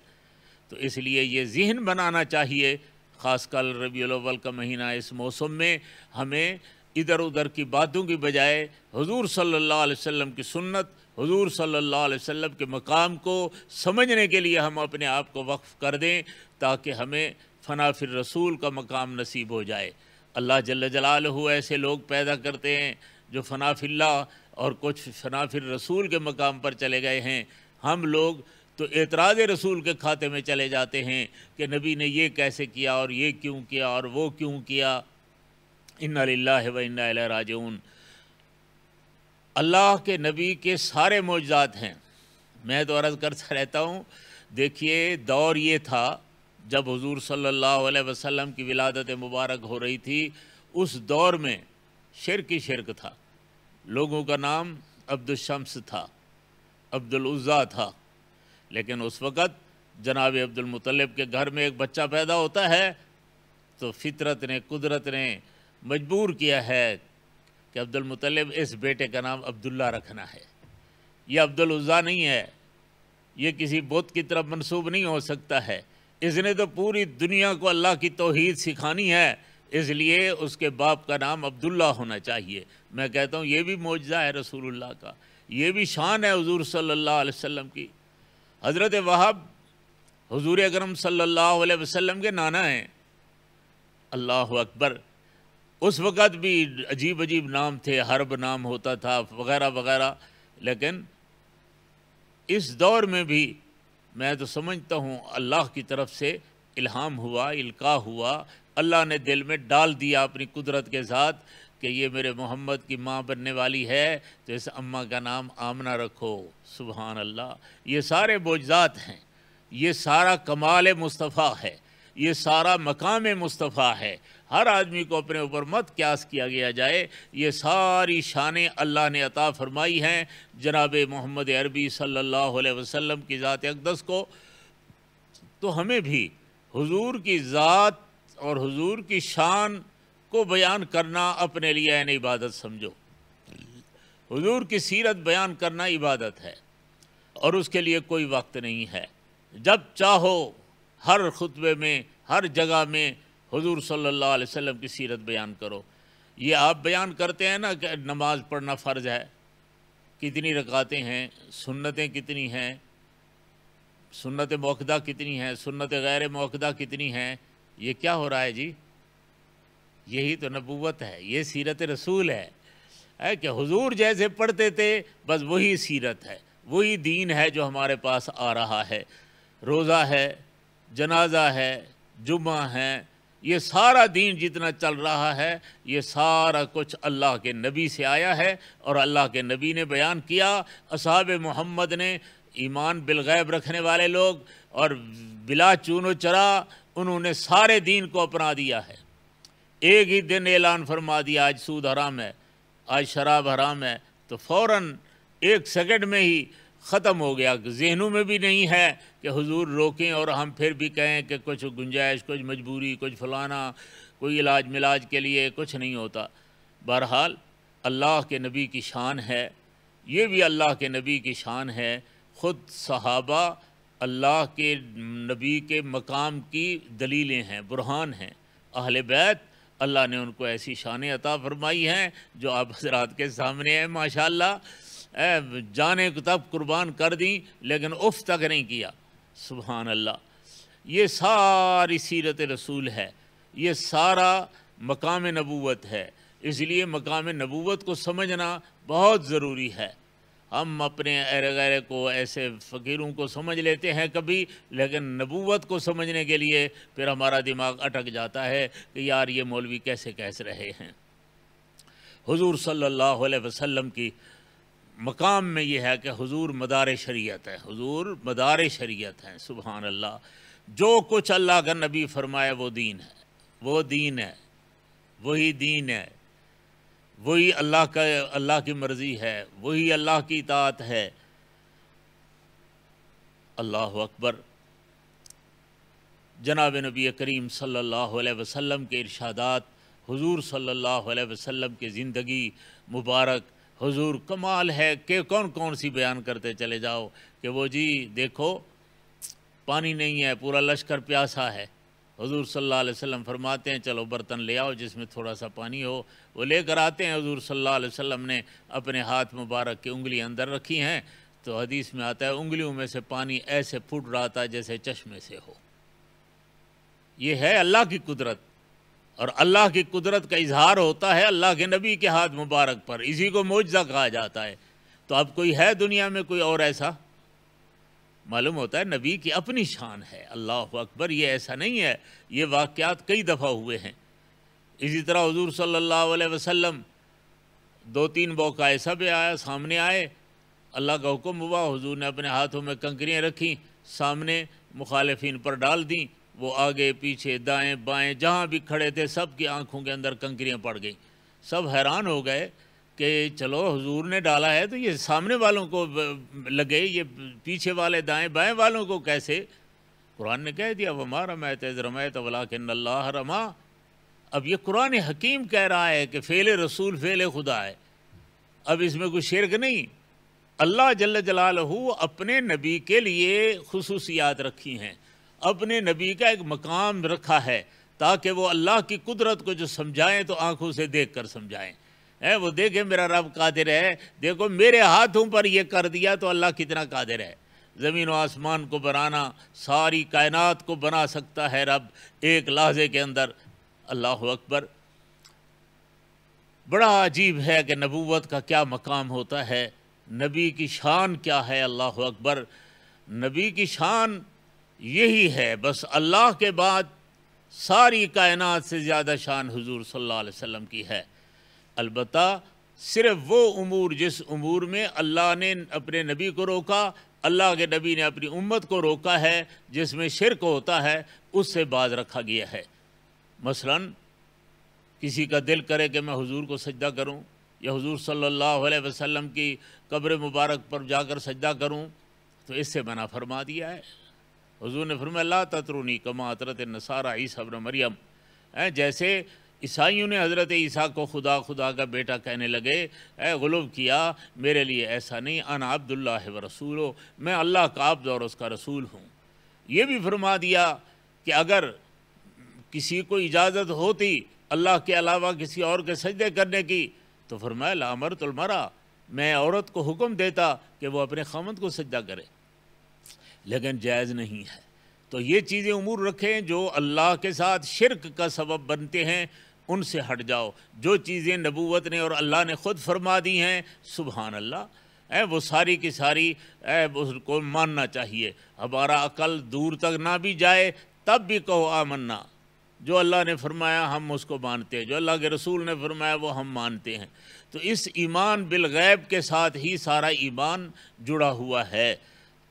تو اس لیے یہ ذہن بنانا چاہیے، خاص کر ربیع الاول کا مہینہ، اس موسم میں ہمیں ادھر ادھر کی باتوں کی بجائے حضور صلی اللہ علیہ وسلم کی سنت، حضور صلی اللہ علیہ وسلم کے مقام کو سمجھنے کے لیے ہم اپنے آپ کو وقف کر دیں، تاکہ ہمیں فنا فی الرسول کا مقام نصیب ہو جائے۔ اللہ جل جلالہ ایسے لوگ پیدا کرتے ہیں جو فنا فی اللہ اور کچھ فنا فی الرسول کے مقام پر چلے گئے ہیں۔ ہم لوگ تو اعتراض رسول کے کھاتے میں چلے جاتے ہیں کہ نبی نے یہ کیسے کیا اور یہ کیوں کیا اور وہ کیوں کیا۔ انا للہ و انا الیہ راجعون۔ اللہ کے نبی کے سارے معجزات ہیں۔ میں تو عرض کرتا رہتا ہوں، دیکھیے دور یہ تھا جب حضور صلی اللہ علیہ وسلم کی ولادت مبارک ہو رہی تھی، اس دور میں شرک ہی شرک تھا۔ لوگوں کا نام عبد الشمس تھا، عبد العزیٰ تھا، لیکن اس وقت جناب عبد المطلب کے گھر میں ایک بچہ پیدا ہوتا ہے تو فطرت نے، قدرت نے مجبور کیا ہے کہ عبد المطلب اس بیٹے کا نام عبداللہ رکھنا ہے۔ یہ عبد العزیٰ نہیں ہے، یہ کسی بت کی طرف منسوب نہیں ہو سکتا ہے، اس نے تو پوری دنیا کو اللہ کی توحید سکھانی ہے، اس لیے اس کے باپ کا نام عبداللہ ہونا چاہیے۔ میں کہتا ہوں یہ بھی معجزہ ہے رسول اللہ کا، یہ بھی شان ہے حضور صلی اللہ علیہ وسلم کی۔ حضرت وہب حضور اکرم صلی اللہ علیہ وسلم کے نانا ہیں، اللہ اکبر۔ اس وقت بھی عجیب عجیب نام تھے، حرب نام ہوتا تھا وغیرہ وغیرہ، لیکن اس دور میں بھی میں تو سمجھتا ہوں اللہ کی طرف سے الہام ہوا، القاء ہوا، اللہ نے دل میں ڈال دیا اپنی قدرت کے ساتھ کہ یہ میرے محمد کی ماں بننے والی ہے تو اس اماں کا نام آمنہ رکھو۔ سبحان اللہ، یہ سارے معجزات ہیں، یہ سارا کمال مصطفیٰ ہے، یہ سارا مقام مصطفیٰ ہے۔ ہر آدمی کو اپنے اوپر مت قیاس کیا گیا جائے، یہ ساری شانیں اللہ نے عطا فرمائی ہیں جناب محمد عربی صلی اللہ علیہ وسلم کی ذات اقدس کو۔ تو ہمیں بھی حضور کی ذات اور حضور کی شان کو بیان کرنا اپنے لیے عین عبادت سمجھو۔ حضور کی سیرت بیان کرنا عبادت ہے، اور اس کے لیے کوئی وقت نہیں ہے۔ جب چاہو ہر خطبے میں، ہر جگہ میں حضور صلی اللہ علیہ وسلم کی سیرت بیان کرو۔ یہ آپ بیان کرتے ہیں نا کہ نماز پڑھنا فرض ہے، کتنی رکعتیں ہیں، سنتیں کتنی ہیں، سنت موقدہ کتنی ہیں، سنت غیر موقدہ کتنی ہیں، یہ کیا ہو رہا ہے جی؟ یہی تو نبوت ہے، یہ سیرت رسول ہے کہ حضور جیسے پڑھتے تھے بس وہی سیرت ہے، وہی دین ہے جو ہمارے پاس آ رہا ہے۔ روزہ ہے، جنازہ ہے، جمعہ ہے، یہ سارا دین جتنا چل رہا ہے یہ سارا کچھ اللہ کے نبی سے آیا ہے، اور اللہ کے نبی نے بیان کیا۔ اصحاب محمد نے، ایمان بالغیب رکھنے والے لوگ اور بلا چون و چرا، انہوں نے سارے دین کو اپنا دیا ہے۔ ایک ہی دن اعلان فرما دیا آج سود حرام ہے، آج شراب حرام ہے، تو فوراً ایک سیکنڈ میں ہی ختم ہو گیا۔ ذہنوں میں بھی نہیں ہے کہ حضور روکیں اور ہم پھر بھی کہیں کہ کچھ گنجائش، کچھ مجبوری، کچھ فلانا، کوئی علاج ملاج کے لیے کچھ نہیں ہوتا۔ بہرحال اللہ کے نبی کی شان ہے، یہ بھی اللہ کے نبی کی شان ہے۔ خود صحابہ اللہ کے نبی کے مقام کی دلیلیں ہیں، برہان ہیں۔ اہل بیت اللہ نے ان کو ایسی شانیں عطا فرمائی ہیں جو آپ حضرات کے سامنے ہیں ماشاءاللہ۔ جانیں کو تب قربان کر دیں لیکن اف تک نہیں کیا، سبحان اللہ۔ یہ ساری سیرت رسول ہے، یہ سارا مقام نبوت ہے، اس لیے مقام نبوت کو سمجھنا بہت ضروری ہے۔ ہم اپنے ایرے غیرے کو ایسے فقیروں کو سمجھ لیتے ہیں کبھی، لیکن نبوت کو سمجھنے کے لیے پھر ہمارا دماغ اٹک جاتا ہے کہ یار یہ مولوی کیسے کہہ رہے ہیں۔ حضور صلی اللہ علیہ وسلم کی مقام میں یہ ہے کہ حضور مدار شریعت ہے، حضور مدار شریعت ہیں، سبحان اللہ۔ جو کچھ اللہ کا نبی فرمائے وہ دین ہے، وہ دین ہے، وہی دین ہے، وہی اللہ کی مرضی ہے، وہی اللہ کی اطاعت ہے۔ اللہ اکبر۔ جناب نبی کریم صلی اللہ علیہ وسلم کے ارشادات، حضور صلی اللہ علیہ وسلم کی زندگی مبارک، حضور کمال ہے کہ کون سی بیان کرتے چلے جاؤ کہ وہ جی دیکھو پانی نہیں ہے، پورا لشکر پیاسا ہے، حضور صلی اللہ علیہ وسلم فرماتے ہیں چلو برتن لے آؤ جس میں تھوڑا سا پانی ہو، وہ لے کر آتے ہیں، حضور صلی اللہ علیہ وسلم نے اپنے ہاتھ مبارک کی انگلی اندر رکھی ہیں، تو حدیث میں آتا ہے انگلیوں میں سے پانی ایسے پھوٹ رہا تھا جیسے چشمے سے ہو۔ یہ ہے اللہ کی قدرت، اور اللہ کی قدرت کا اظہار ہوتا ہے اللہ کے نبی کے ہاتھ مبارک پر، اسی کو معجزہ کہا جاتا ہے۔ تو اب کوئی ہے دنیا میں کوئی اور ایسا؟ معلوم ہوتا ہے نبی کی اپنی شان ہے، اللہ اکبر۔ یہ ایسا نہیں ہے، یہ واقعات کئی دفعہ ہوئے ہیں۔ اسی طرح حضور صلی اللہ علیہ وسلم 2-3 موقع ایسا بھی آیا، سامنے آئے، اللہ کا حکم ہوا، حضور نے اپنے ہاتھوں میں کنکریاں رکھیں، سامنے مخالفین پر ڈال دیں، وہ آگے پیچھے دائیں بائیں جہاں بھی کھڑے تھے سب کی آنکھوں کے اندر کنکریاں پڑ گئیں۔ سب حیران ہو گئے کہ چلو حضور نے ڈالا ہے تو یہ سامنے والوں کو لگے، یہ پیچھے والے دائیں بائیں والوں کو کیسے؟ قرآن نے کہہ دیا وَمَا رَمَيْتَ إِذْ رَمَيْتَ وَلَٰكِنَّ اللَّهَ رَمَىٰ۔ اب یہ قرآن حکیم کہہ رہا ہے کہ فعل رسول فعل خدا ہے، اب اس میں کوئی شرک نہیں۔ اللہ جل جلالہ اپنے نبی کے لیے خصوصیات رکھی ہیں، اپنے نبی کا ایک مقام رکھا ہے تاکہ وہ اللہ کی قدرت کو جو سمجھائیں تو آنکھوں سے دیکھ کر سمجھائیں۔ وہ دیکھیں میرا رب قادر ہے، دیکھو میرے ہاتھوں پر یہ کر دیا تو اللہ کتنا قادر ہے۔ زمین و آسمان کو بنانا، ساری کائنات کو بنا سکتا ہے رب ایک لحظے کے اندر، اللہ اکبر۔ بڑا عجیب ہے کہ نبوت کا کیا مقام ہوتا ہے، نبی کی شان کیا ہے، اللہ اکبر۔ نبی کی شان یہی ہے، بس اللہ کے بعد ساری کائنات سے زیادہ شان حضور صلی اللہ علیہ وسلم کی ہے۔ البتہ صرف وہ امور جس امور میں اللہ نے اپنے نبی کو روکا، اللہ کے نبی نے اپنی امت کو روکا ہے، جس میں شرک ہوتا ہے اس سے باز رکھا گیا ہے۔ مثلا کسی کا دل کرے کہ میں حضور کو سجدہ کروں یا حضور صلی اللہ علیہ وسلم کی قبر مبارک پر جا کر سجدہ کروں تو اس سے منع فرما دیا ہے۔ حضور نے فرمایا لا تطرونی کما اطرت النصارى عیسیٰ ابن مریم، جیسے عیسائیوں نے حضرت عیسیٰ کو خدا خدا کا بیٹا کہنے لگے، غلو کیا، میرے لیے ایسا نہیں، انا عبد اللہ و رسولہ، میں اللہ کا عبد اور اس کا رسول ہوں۔ یہ بھی فرما دیا کہ اگر کسی کو اجازت ہوتی اللہ کے علاوہ کسی اور کے سجدے کرنے کی تو فرمایا لامرت المرأة، میں عورت کو حکم دیتا کہ وہ اپنے خاوند کو سجدہ کرے، لیکن جائز نہیں ہے۔ تو یہ چیزیں امور رکھیں جو اللہ کے ساتھ شرک کا سبب بنتے ہیں، ان سے ہٹ جاؤ۔ جو چیزیں نبوت نے اور اللہ نے خود فرما دی ہیں، سبحان اللہ، وہ ساری کی ساری اس کو ماننا چاہیے۔ ہمارا عقل دور تک نہ بھی جائے تب بھی کہو آمنا، جو اللہ نے فرمایا ہم اس کو مانتے ہیں، جو اللہ کے رسول نے فرمایا وہ ہم مانتے ہیں۔ تو اس ایمان بالغیب کے ساتھ ہی سارا ایمان جڑا ہوا ہے،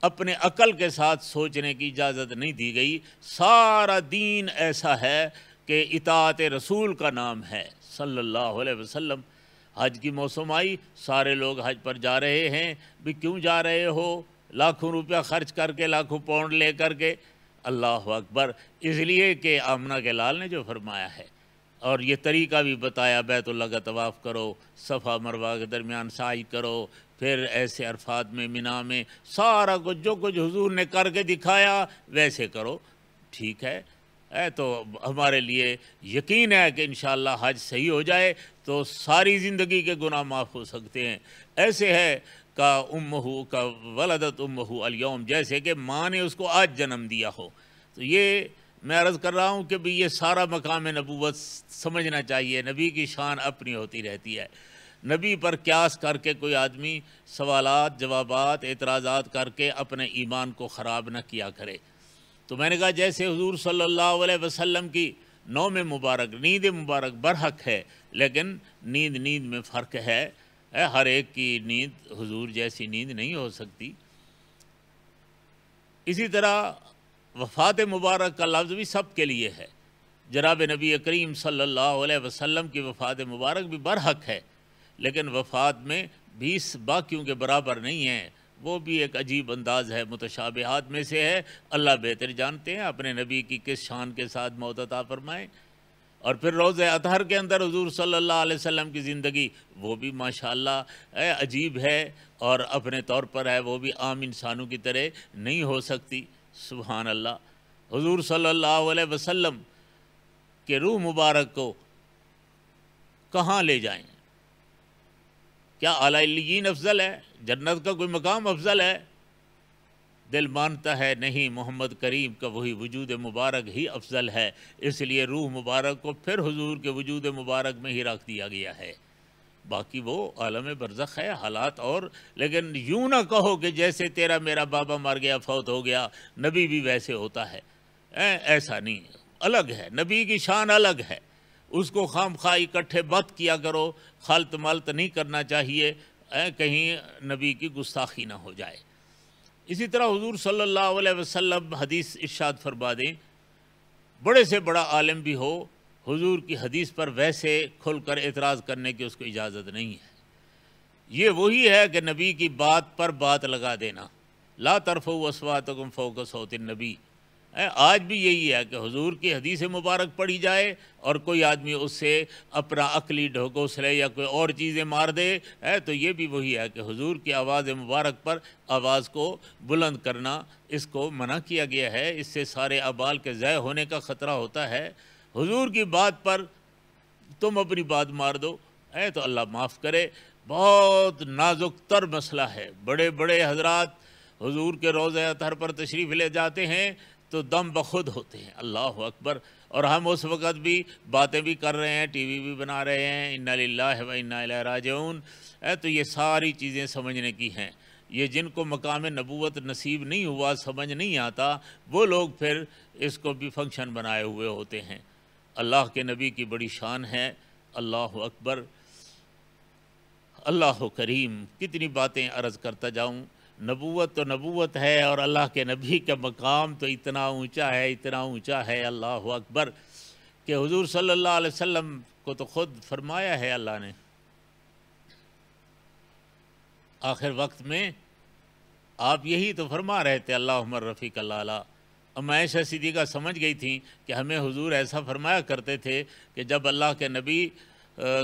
اپنے عقل کے ساتھ سوچنے کی اجازت نہیں دی گئی۔ سارا دین ایسا ہے کہ اطاعت رسول کا نام ہے صلی اللہ علیہ وسلم۔ حج کی موسم آئی، سارے لوگ حج پر جا رہے ہیں، بھی کیوں جا رہے ہو؟ لاکھوں روپیہ خرچ کر کے، لاکھوں پاؤنڈ لے کر کے، اللہ اکبر، اس لیے کہ آمنہ کے لال نے جو فرمایا ہے اور یہ طریقہ بھی بتایا، بیت اللہ کا طواف کرو، صفا مروہ کے درمیان سعی کرو، پھر ایسے عرفات میں مینا میں سارا کچھ جو کچھ حضور نے کر کے دکھایا ویسے کرو، ٹھیک ہے۔ تو ہمارے لیے یقین ہے کہ انشاءاللہ حج صحیح ہو جائے تو ساری زندگی کے گناہ معاف ہو سکتے ہیں۔ ایسے ہے کا امہ کا ولدت امہ الیوم، جیسے کہ ماں نے اس کو آج جنم دیا ہو۔ تو یہ میں عرض کر رہا ہوں کہ بھی یہ سارا مقام نبوت سمجھنا چاہیے، نبی کی شان اپنی ہوتی رہتی ہے۔ نبی پر قیاس کر کے کوئی آدمی سوالات جوابات اعتراضات کر کے اپنے ایمان کو خراب نہ کیا کرے۔ تو میں نے کہا جیسے حضور صلی اللہ علیہ وسلم کی نوم مبارک، نیند مبارک برحق ہے، لیکن نیند میں فرق ہے، ہر ایک کی نیند حضور جیسی نیند نہیں ہو سکتی۔ اسی طرح وفات مبارک کا لفظ بھی سب کے لیے ہے۔ جناب نبی کریم صلی اللہ علیہ وسلم کی وفات مبارک بھی برحق ہے، لیکن وفات میں 20 باقیوں کے برابر نہیں ہیں، وہ بھی ایک عجیب انداز ہے، متشابہات میں سے ہے۔ اللہ بہتر جانتے ہیں اپنے نبی کی کس شان کے ساتھ موت عطا فرمائیں۔ اور پھر روزہ اطہر کے اندر حضور صلی اللہ علیہ وسلم کی زندگی وہ بھی ماشاءاللہ عجیب ہے، اور اپنے طور پر ہے، وہ بھی عام انسانوں کی طرح نہیں ہو سکتی۔ سبحان اللہ۔ حضور صلی اللہ علیہ وسلم کہ روح مبارک کو کہاں لے جائیں؟ کیا اعلیٰ علیین افضل ہے؟ جنت کا کوئی مقام افضل ہے؟ دل مانتا ہے نہیں، محمد کریم کا وہی وجود مبارک ہی افضل ہے، اس لیے روح مبارک کو پھر حضور کے وجود مبارک میں ہی رکھ دیا گیا ہے۔ باقی وہ عالم برزخ ہے، حالات اور، لیکن یوں نہ کہو کہ جیسے تیرا میرا بابا مر گیا فوت ہو گیا نبی بھی ویسے ہوتا ہے، ایسا نہیں، الگ ہے، نبی کی شان الگ ہے، اس کو خام خواہ اکٹھے مت کیا کرو، خلط ملط نہیں کرنا چاہیے، کہیں نبی کی گستاخی نہ ہو جائے۔ اسی طرح حضور صلی اللہ علیہ وسلم حدیث ارشاد فرما دیں، بڑے سے بڑا عالم بھی ہو، حضور کی حدیث پر ویسے کھل کر اعتراض کرنے کی اس کو اجازت نہیں ہے۔ یہ وہی ہے کہ نبی کی بات پر بات لگا دینا، لا ترفعوا اصواتکم فوق صوت النبی۔ آج بھی یہی ہے کہ حضور کی حدیث مبارک پڑھی جائے اور کوئی آدمی اس سے اپنا عقلی ڈھکوسلے یا کوئی اور چیزیں مار دے، تو یہ بھی وہی ہے کہ حضور کی آواز مبارک پر آواز کو بلند کرنا، اس کو منع کیا گیا ہے، اس سے سارے اعمال کے ضائع ہونے کا خطرہ ہوتا ہے۔ حضور کی بات پر تم اپنی بات مار دو، تو اللہ معاف کرے۔ بہت نازک تر مسئلہ ہے، بڑے بڑے حضرات حضور کے روضہ اطہر پر تشریف لے جاتے ہیں تو دم بخود ہوتے ہیں، اللہ اکبر، اور ہم اس وقت بھی باتیں بھی کر رہے ہیں، ٹی وی بھی بنا رہے ہیں، انا للہ و انا الیہ راجعون۔ تو یہ ساری چیزیں سمجھنے کی ہیں۔ یہ جن کو مقام نبوت نصیب نہیں ہوا، سمجھ نہیں آتا، وہ لوگ پھر اس کو بھی فنکشن بنائے ہوئے ہوتے ہیں۔ اللہ کے نبی کی بڑی شان ہے، اللہ اکبر، اللہ کریم۔ کتنی باتیں عرض کرتا جاؤں، نبوت تو نبوت ہے، اور اللہ کے نبی کا مقام تو اتنا اونچا ہے، اتنا اونچا ہے، اللہ اکبر، کہ حضور صلی اللہ علیہ وسلم کو تو خود فرمایا ہے اللہ نے آخر وقت میں، آپ یہی تو فرما رہے تھے، اللہم الرفیق الاعلیٰ۔ اب عائشہ صدیقہ سمجھ گئی تھیں کہ ہمیں حضور ایسا فرمایا کرتے تھے کہ جب اللہ کے نبی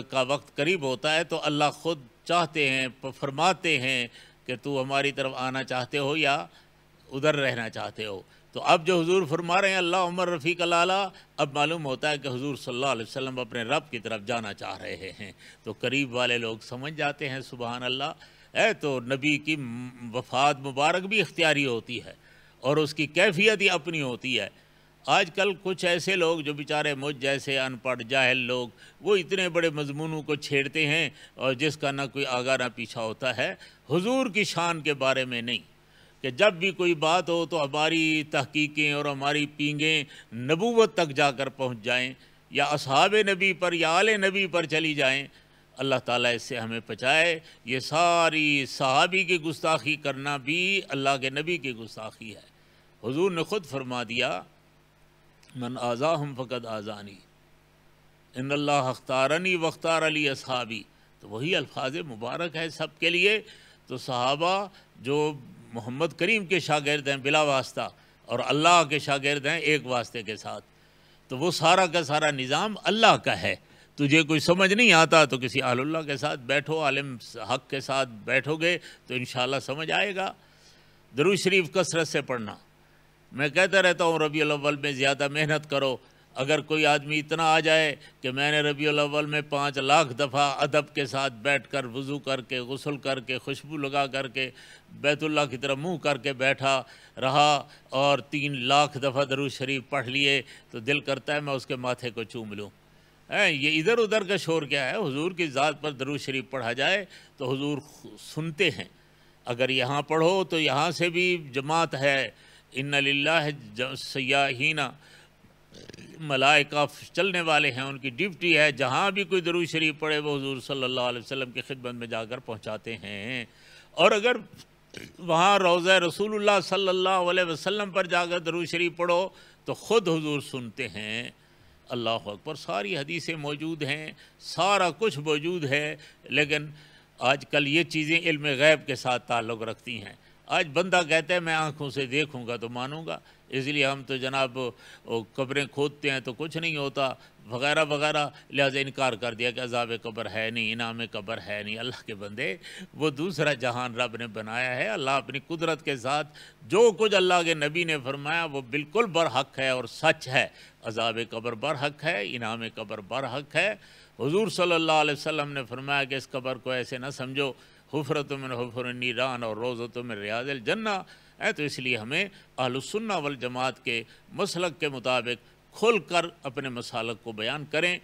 کا وقت قریب ہوتا ہے تو اللہ خود چاہتے ہیں، فرماتے ہیں کہ تو ہماری طرف آنا چاہتے ہو یا ادھر رہنا چاہتے ہو۔ تو اب جو حضور فرما رہے ہیں اللہ عمر رفیق الاعلیٰ، اب معلوم ہوتا ہے کہ حضور صلی اللہ علیہ وسلم اپنے رب کی طرف جانا چاہ رہے ہیں، تو قریب والے لوگ سمجھ جاتے ہیں، سبحان اللہ۔ تو نبی کی وفات مبارک بھی اختیاری ہوتی ہے اور اس کی کیفیت ہی اپنی ہوتی ہے۔ آج کل کچھ ایسے لوگ جو بیچارے مجھ جیسے ان پڑھ جاہل لوگ، وہ اتنے بڑے مضمونوں کو چھیڑتے ہیں اور جس کا نہ کوئی آگا نہ پیچھا ہوتا ہے، حضور کی شان کے بارے میں نہیں، کہ جب بھی کوئی بات ہو تو ہماری تحقیقیں اور ہماری پینگیں نبوت تک جا کر پہنچ جائیں، یا اصحاب نبی پر یا آل نبی پر چلی جائیں۔ اللہ تعالیٰ اس سے ہمیں بچائے۔ یہ ساری صحابی کی گستاخی کرنا بھی اللہ کے نبی کی گستاخی ہے۔ حضور نے خود فرما دیا، من آذاہم فقد آذانی، ان اللہ اختارنی واختار لی اصحابی۔ تو وہی الفاظ مبارک ہے سب کے لیے۔ تو صحابہ جو محمد کریم کے شاگرد ہیں بلا واسطہ، اور اللہ کے شاگرد ہیں ایک واسطے کے ساتھ۔ تو وہ سارا کا سارا نظام اللہ کا ہے. تجھے کوئی سمجھ نہیں آتا تو کسی اہل اللہ کے ساتھ بیٹھو، عالم حق کے ساتھ بیٹھو گے تو انشاءاللہ سمجھ آئے گا. درود شریف کثرت سے پڑھنا. میں کہتا رہتا ہوں ربیع الاول میں زیادہ محنت کرو. اگر کوئی آدمی اتنا آ جائے کہ میں نے ربیع الاول میں 5 لاکھ دفعہ ادب کے ساتھ بیٹھ کر وضو کر کے غسل کر کے خوشبو لگا کر کے بیت اللہ کی طرف منہ کر کے بیٹھا رہا اور 3 لاکھ دفعہ درود شریف پڑھ لیے تو دل کرتا ہے میں اس کے ماتھے کو چوم لوں. یہ ادھر ادھر کا شور کیا ہے؟ حضور کی ذات پر درود شریف پڑھا جائے تو حضور سنتے ہیں. اگر یہاں پڑھو تو یہاں سے بھی جماعت ہے. ان للہ سیاحین، ملائکہ چلنے والے ہیں، ان کی ڈیوٹی ہے. جہاں بھی کوئی درود شریف پڑھے وہ حضور صلی اللہ علیہ وسلم کی خدمت میں جا کر پہنچاتے ہیں. اور اگر وہاں روضہ رسول اللہ صلی اللہ علیہ وسلم پر جا کر درود شریف پڑھو تو خود حضور سنتے ہیں. اللہ اکبر. ساری حدیثیں موجود ہیں، سارا کچھ موجود ہے، لیکن آج کل یہ چیزیں علم غیب کے ساتھ تعلق رکھتی ہیں. آج بندہ کہتا ہے میں آنکھوں سے دیکھوں گا تو مانوں گا، اس لیے ہم تو جناب قبریں کھودتے ہیں تو کچھ نہیں ہوتا وغیرہ وغیرہ، لہٰذا انکار کر دیا کہ عذاب قبر ہے نہیں، انعام قبر ہے نہیں. اللہ کے بندے، وہ دوسرا جہان رب نے بنایا ہے. اللہ اپنی قدرت کے ساتھ جو کچھ اللہ کے نبی نے فرمایا وہ بالکل برحق ہے اور سچ ہے. عذاب قبر برحق ہے، انعام قبر برحق ہے. حضور صلی اللہ علیہ وسلم نے فرمایا کہ اس قبر کو ایسے نہ سمجھو حفرت من حفر النیران اور روضۃ من ریاض الجنہ. تو اس لیے ہمیں اہل السنہ والجماعت کے مسلک کے مطابق کھل کر اپنے مسالک کو بیان کریں.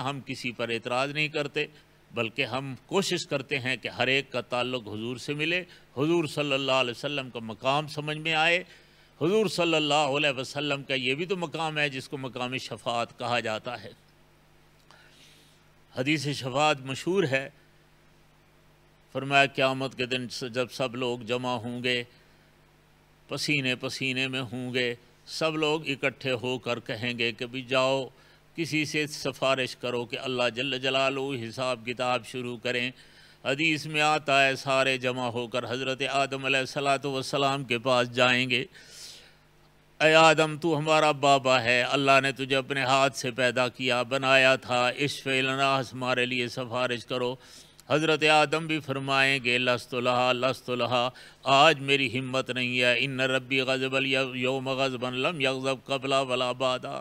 ہم کسی پر اعتراض نہیں کرتے، بلکہ ہم کوشش کرتے ہیں کہ ہر ایک کا تعلق حضور سے ملے، حضور صلی اللہ علیہ وسلم کا مقام سمجھ میں آئے. حضور صلی اللہ علیہ وسلم کا یہ بھی تو مقام ہے جس کو مقام شفاعت کہا جاتا ہے. حدیث شفاعت مشہور ہے. فرمایا قیامت کے دن جب سب لوگ جمع ہوں گے، پسینے پسینے میں ہوں گے، سب لوگ اکٹھے ہو کر کہیں گے کہ بھی جاؤ کسی سے سفارش کرو کہ اللہ جل جلالہ حساب کتاب شروع کریں. حدیث میں آتا ہے سارے جمع ہو کر حضرت آدم علیہ السلام کے پاس جائیں گے. اے آدم تو ہمارا بابا ہے، اللہ نے تجھے اپنے ہاتھ سے پیدا کیا بنایا تھا، اشفع لنا ہمارے لیے سفارش کرو. حضرت آدم بھی فرمائیں گے لست لہا لست لہا، آج میری ہمت نہیں ہے. ان ربی غضب الیوم غضبا لم یغضب قبل ولا بعدا.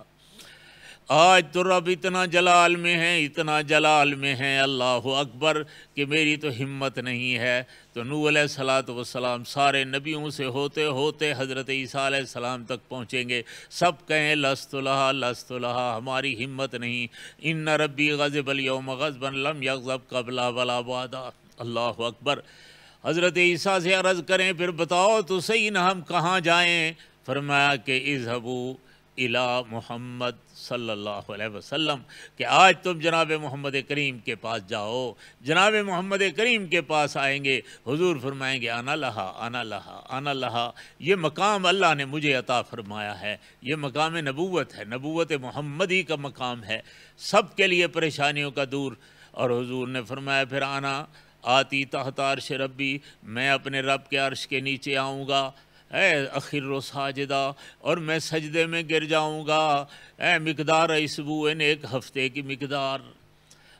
آج تو رب اتنا جلال میں ہے، اتنا جلال میں ہے، اللہ اکبر، کہ میری تو ہمت نہیں ہے. تو نوح علیہ السلام سارے نبیوں سے ہوتے ہوتے حضرت عیسیٰ علیہ السلام تک پہنچیں گے. سب کہیں لست لہا لست لہا، ہماری ہمت نہیں. ان ربی غضب الیوم غضبا لم یغضب قبل ولا بعدا. اللہ اکبر. حضرت عیسیٰ سے عرض کریں پھر بتاؤ تو صحیح نہ ہم کہاں جائیں؟ فرمایا کہ اذهبوا الی محمد صلی اللہ علیہ وسلم، کہ آج تم جناب محمد کریم کے پاس جاؤ. جناب محمد کریم کے پاس آئیں گے، حضور فرمائیں گے انا لہا انا لہا انا لہا. یہ مقام اللہ نے مجھے عطا فرمایا ہے، یہ مقام نبوت ہے، نبوت محمدی کا مقام ہے، سب کے لیے پریشانیوں کا دور. اور حضور نے فرمایا پھر آنا آتی تحت عرش ربی، میں اپنے رب کے عرش کے نیچے آؤں گا. اخر ساجدہ، اور میں سجدے میں گر جاؤں گا. مقدار اسبوعین، ایک ہفتے کی مقدار.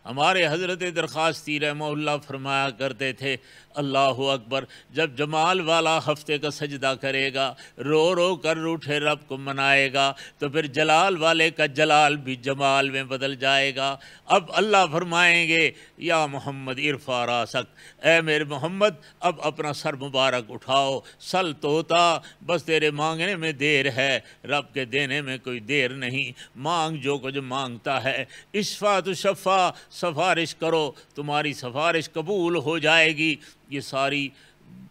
ہمارے حضرت درخواستی رحمہ اللہ فرمایا کرتے تھے اللہ اکبر، جب جمال والا ہفتے کا سجدہ کرے گا، رو رو کر روٹھے رب کو منائے گا، تو پھر جلال والے کا جلال بھی جمال میں بدل جائے گا. اب اللہ فرمائیں گے یا محمد ارفع راسک، اے میرے محمد اب اپنا سر مبارک اٹھاؤ. سل توتا، بس تیرے مانگنے میں دیر ہے، رب کے دینے میں کوئی دیر نہیں. مانگ جو کچھ مانگتا ہے. اشفع تو شفا، سفارش کرو تمہاری سفارش قبول ہو جائے گی. یہ ساری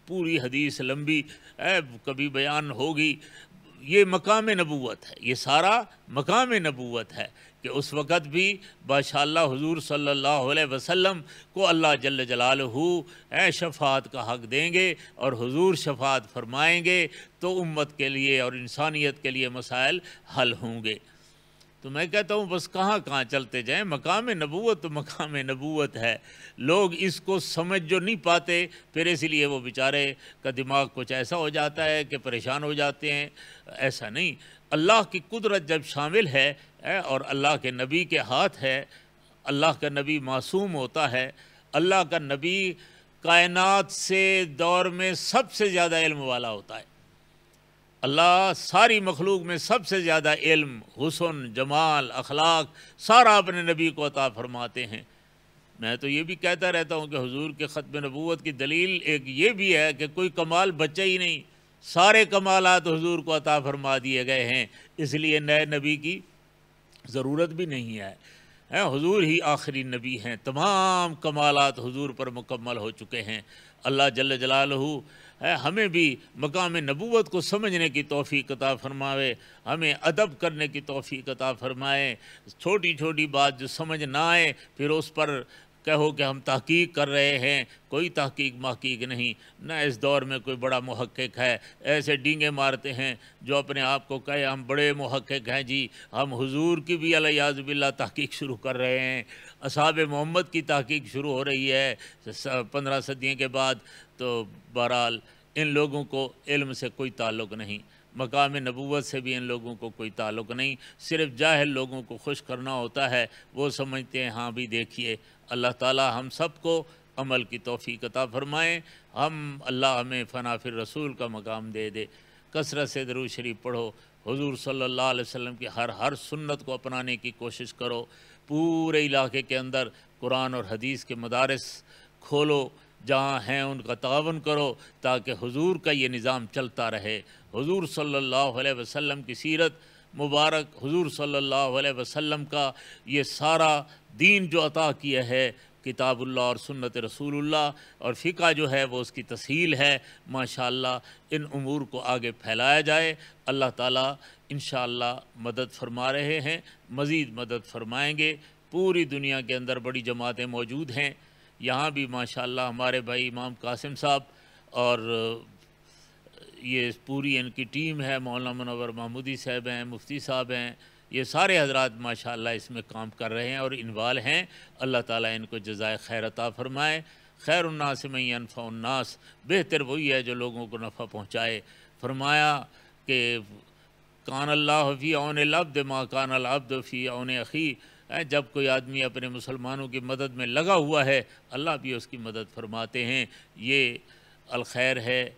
پوری حدیث لمبی کبھی بیان ہوگی. یہ مقام نبوت ہے، یہ سارا مقام نبوت ہے کہ اس وقت بھی بادشاہ اللہ حضور صلی اللہ علیہ وسلم کو اللہ جل جلالہ شفاعت کا حق دیں گے اور حضور شفاعت فرمائیں گے تو امت کے لیے اور انسانیت کے لیے مسائل حل ہوں گے. تو میں کہتا ہوں بس کہاں کہاں چلتے جائیں، مقام نبوت تو مقام نبوت ہے، لوگ اس کو سمجھ جو نہیں پاتے، پھر اس لیے وہ بیچارے کا دماغ کچھ ایسا ہو جاتا ہے کہ پریشان ہو جاتے ہیں۔ ایسا نہیں، اللہ کی قدرت جب شامل ہے اور اللہ کے نبی کے ہاتھ ہے، اللہ کا نبی معصوم ہوتا ہے، اللہ کا نبی کائنات سے دور میں سب سے زیادہ علم والا ہوتا ہے، اللہ ساری مخلوق میں سب سے زیادہ علم، حسن، جمال، اخلاق سارا اپنے نبی کو عطا فرماتے ہیں۔ میں تو یہ بھی کہتا رہتا ہوں کہ حضور کے ختم نبوت کی دلیل ایک یہ بھی ہے کہ کوئی کمال بچہ ہی نہیں، سارے کمالات حضور کو عطا فرما دیے گئے ہیں، اس لیے نئے نبی کی ضرورت بھی نہیں ہے، حضور ہی آخری نبی ہیں، تمام کمالات حضور پر مکمل ہو چکے ہیں۔ اللہ جل جلالہ ہمیں بھی مقام نبوت کو سمجھنے کی توفیق عطا فرمائے، ہمیں ادب کرنے کی توفیق عطا فرمائے، چھوٹی چھوٹی بات جو سمجھ نہ آئے پھر اس پر کہو کہ ہم تحقیق کر رہے ہیں، کوئی تحقیق محقیق نہیں، نہ اس دور میں کوئی بڑا محقق ہے، ایسے ڈینگے مارتے ہیں جو اپنے آپ کو کہے ہم بڑے محقق ہیں جی، ہم حضور کی بھی علیہ باللہ تحقیق شروع کر رہے ہیں، اصحاب محمد کی تحقیق شروع ہو رہی ہے 15 صدیوں کے بعد۔ تو بہرحال ان لوگوں کو علم سے کوئی تعلق نہیں، مقام نبوت سے بھی ان لوگوں کو کوئی تعلق نہیں، صرف جاہل لوگوں کو خوش کرنا ہوتا ہے، وہ سمجھتے ہیں ہاں بھی دیکھیے۔ اللہ تعالی ہم سب کو عمل کی توفیق عطا فرمائیں، اللہ ہمیں فنا فی الرسول کا مقام دے دے، کثرت سے درود شریف پڑھو، حضور صلی اللہ علیہ وسلم کی ہر سنت کو اپنانے کی کوشش کرو، پورے علاقے کے اندر قرآن اور حدیث کے مدارس کھولو، جہاں ہیں ان کا تعاون کرو تاکہ حضور کا یہ نظام چلتا رہے، حضور صلی اللہ علیہ وسلم کی سیرت مبارک، حضور صلی اللہ علیہ وسلم کا یہ سارا دین جو عطا کیا ہے، کتاب اللہ اور سنت رسول اللہ اور فقہ جو ہے وہ اس کی تسہیل ہے، ماشاءاللہ ان امور کو آگے پھیلایا جائے۔ اللہ تعالیٰ انشاءاللہ مدد فرما رہے ہیں، مزید مدد فرمائیں گے۔ پوری دنیا کے اندر بڑی جماعتیں موجود ہیں، یہاں بھی ماشاءاللہ ہمارے بھائی امام قاسم صاحب اور یہ پوری ان کی ٹیم ہے، مولانا منور محمودی صاحب ہیں، مفتی صاحب ہیں، یہ سارے حضرات ماشاءاللہ اس میں کام کر رہے ہیں اور انوالو ہیں۔ اللہ تعالیٰ ان کو جزائے خیر عطا فرمائے۔ خیر الناس من ینفع الناس، بہتر وہی ہے جو لوگوں کو نفع پہنچائے۔ فرمایا کہ کان اللہ فی عون العبد ما کان العبد فی عون اخی، جب کوئی آدمی اپنے مسلمانوں کی مدد میں لگا ہوا ہے اللہ بھی اس کی مدد فرماتے ہیں۔ یہ الخیر ہے،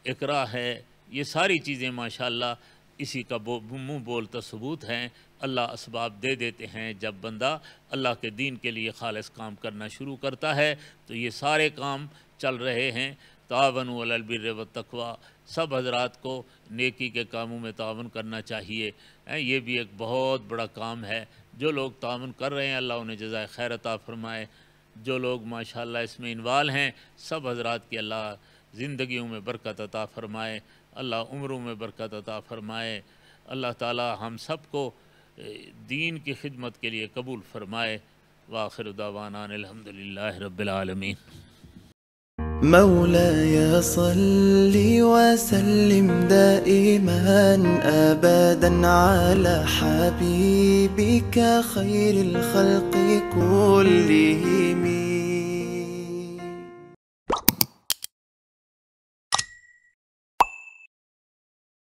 اقرا ہے، یہ ساری چیزیں ماشاءاللہ اسی کا منہ بولتا ثبوت ہیں۔ اللہ اسباب دے دیتے ہیں، جب بندہ اللہ کے دین کے لیے خالص کام کرنا شروع کرتا ہے تو یہ سارے کام چل رہے ہیں۔ تعاونوا علی البر والتقوی، سب حضرات کو نیکی کے کاموں میں تعاون کرنا چاہیے، یہ بھی ایک بہت بڑا کام ہے۔ جو لوگ تعاون کر رہے ہیں اللہ انہیں جزائے خیر عطا فرمائے، جو لوگ ماشاءاللہ اس میں انوالو ہیں سب حضرات کی اللہ زندگیوں میں برکت عطا فرمائے، اللہ عمروں میں برکت عطا فرمائے، اللہ تعالی ہم سب کو دین کی خدمت کے لیے قبول فرمائے۔ وآخر دعوانا الحمدللہ رب العالمین۔ مولاي صل وسلم دائما أبدا على حبيبك خير الخلق كلهم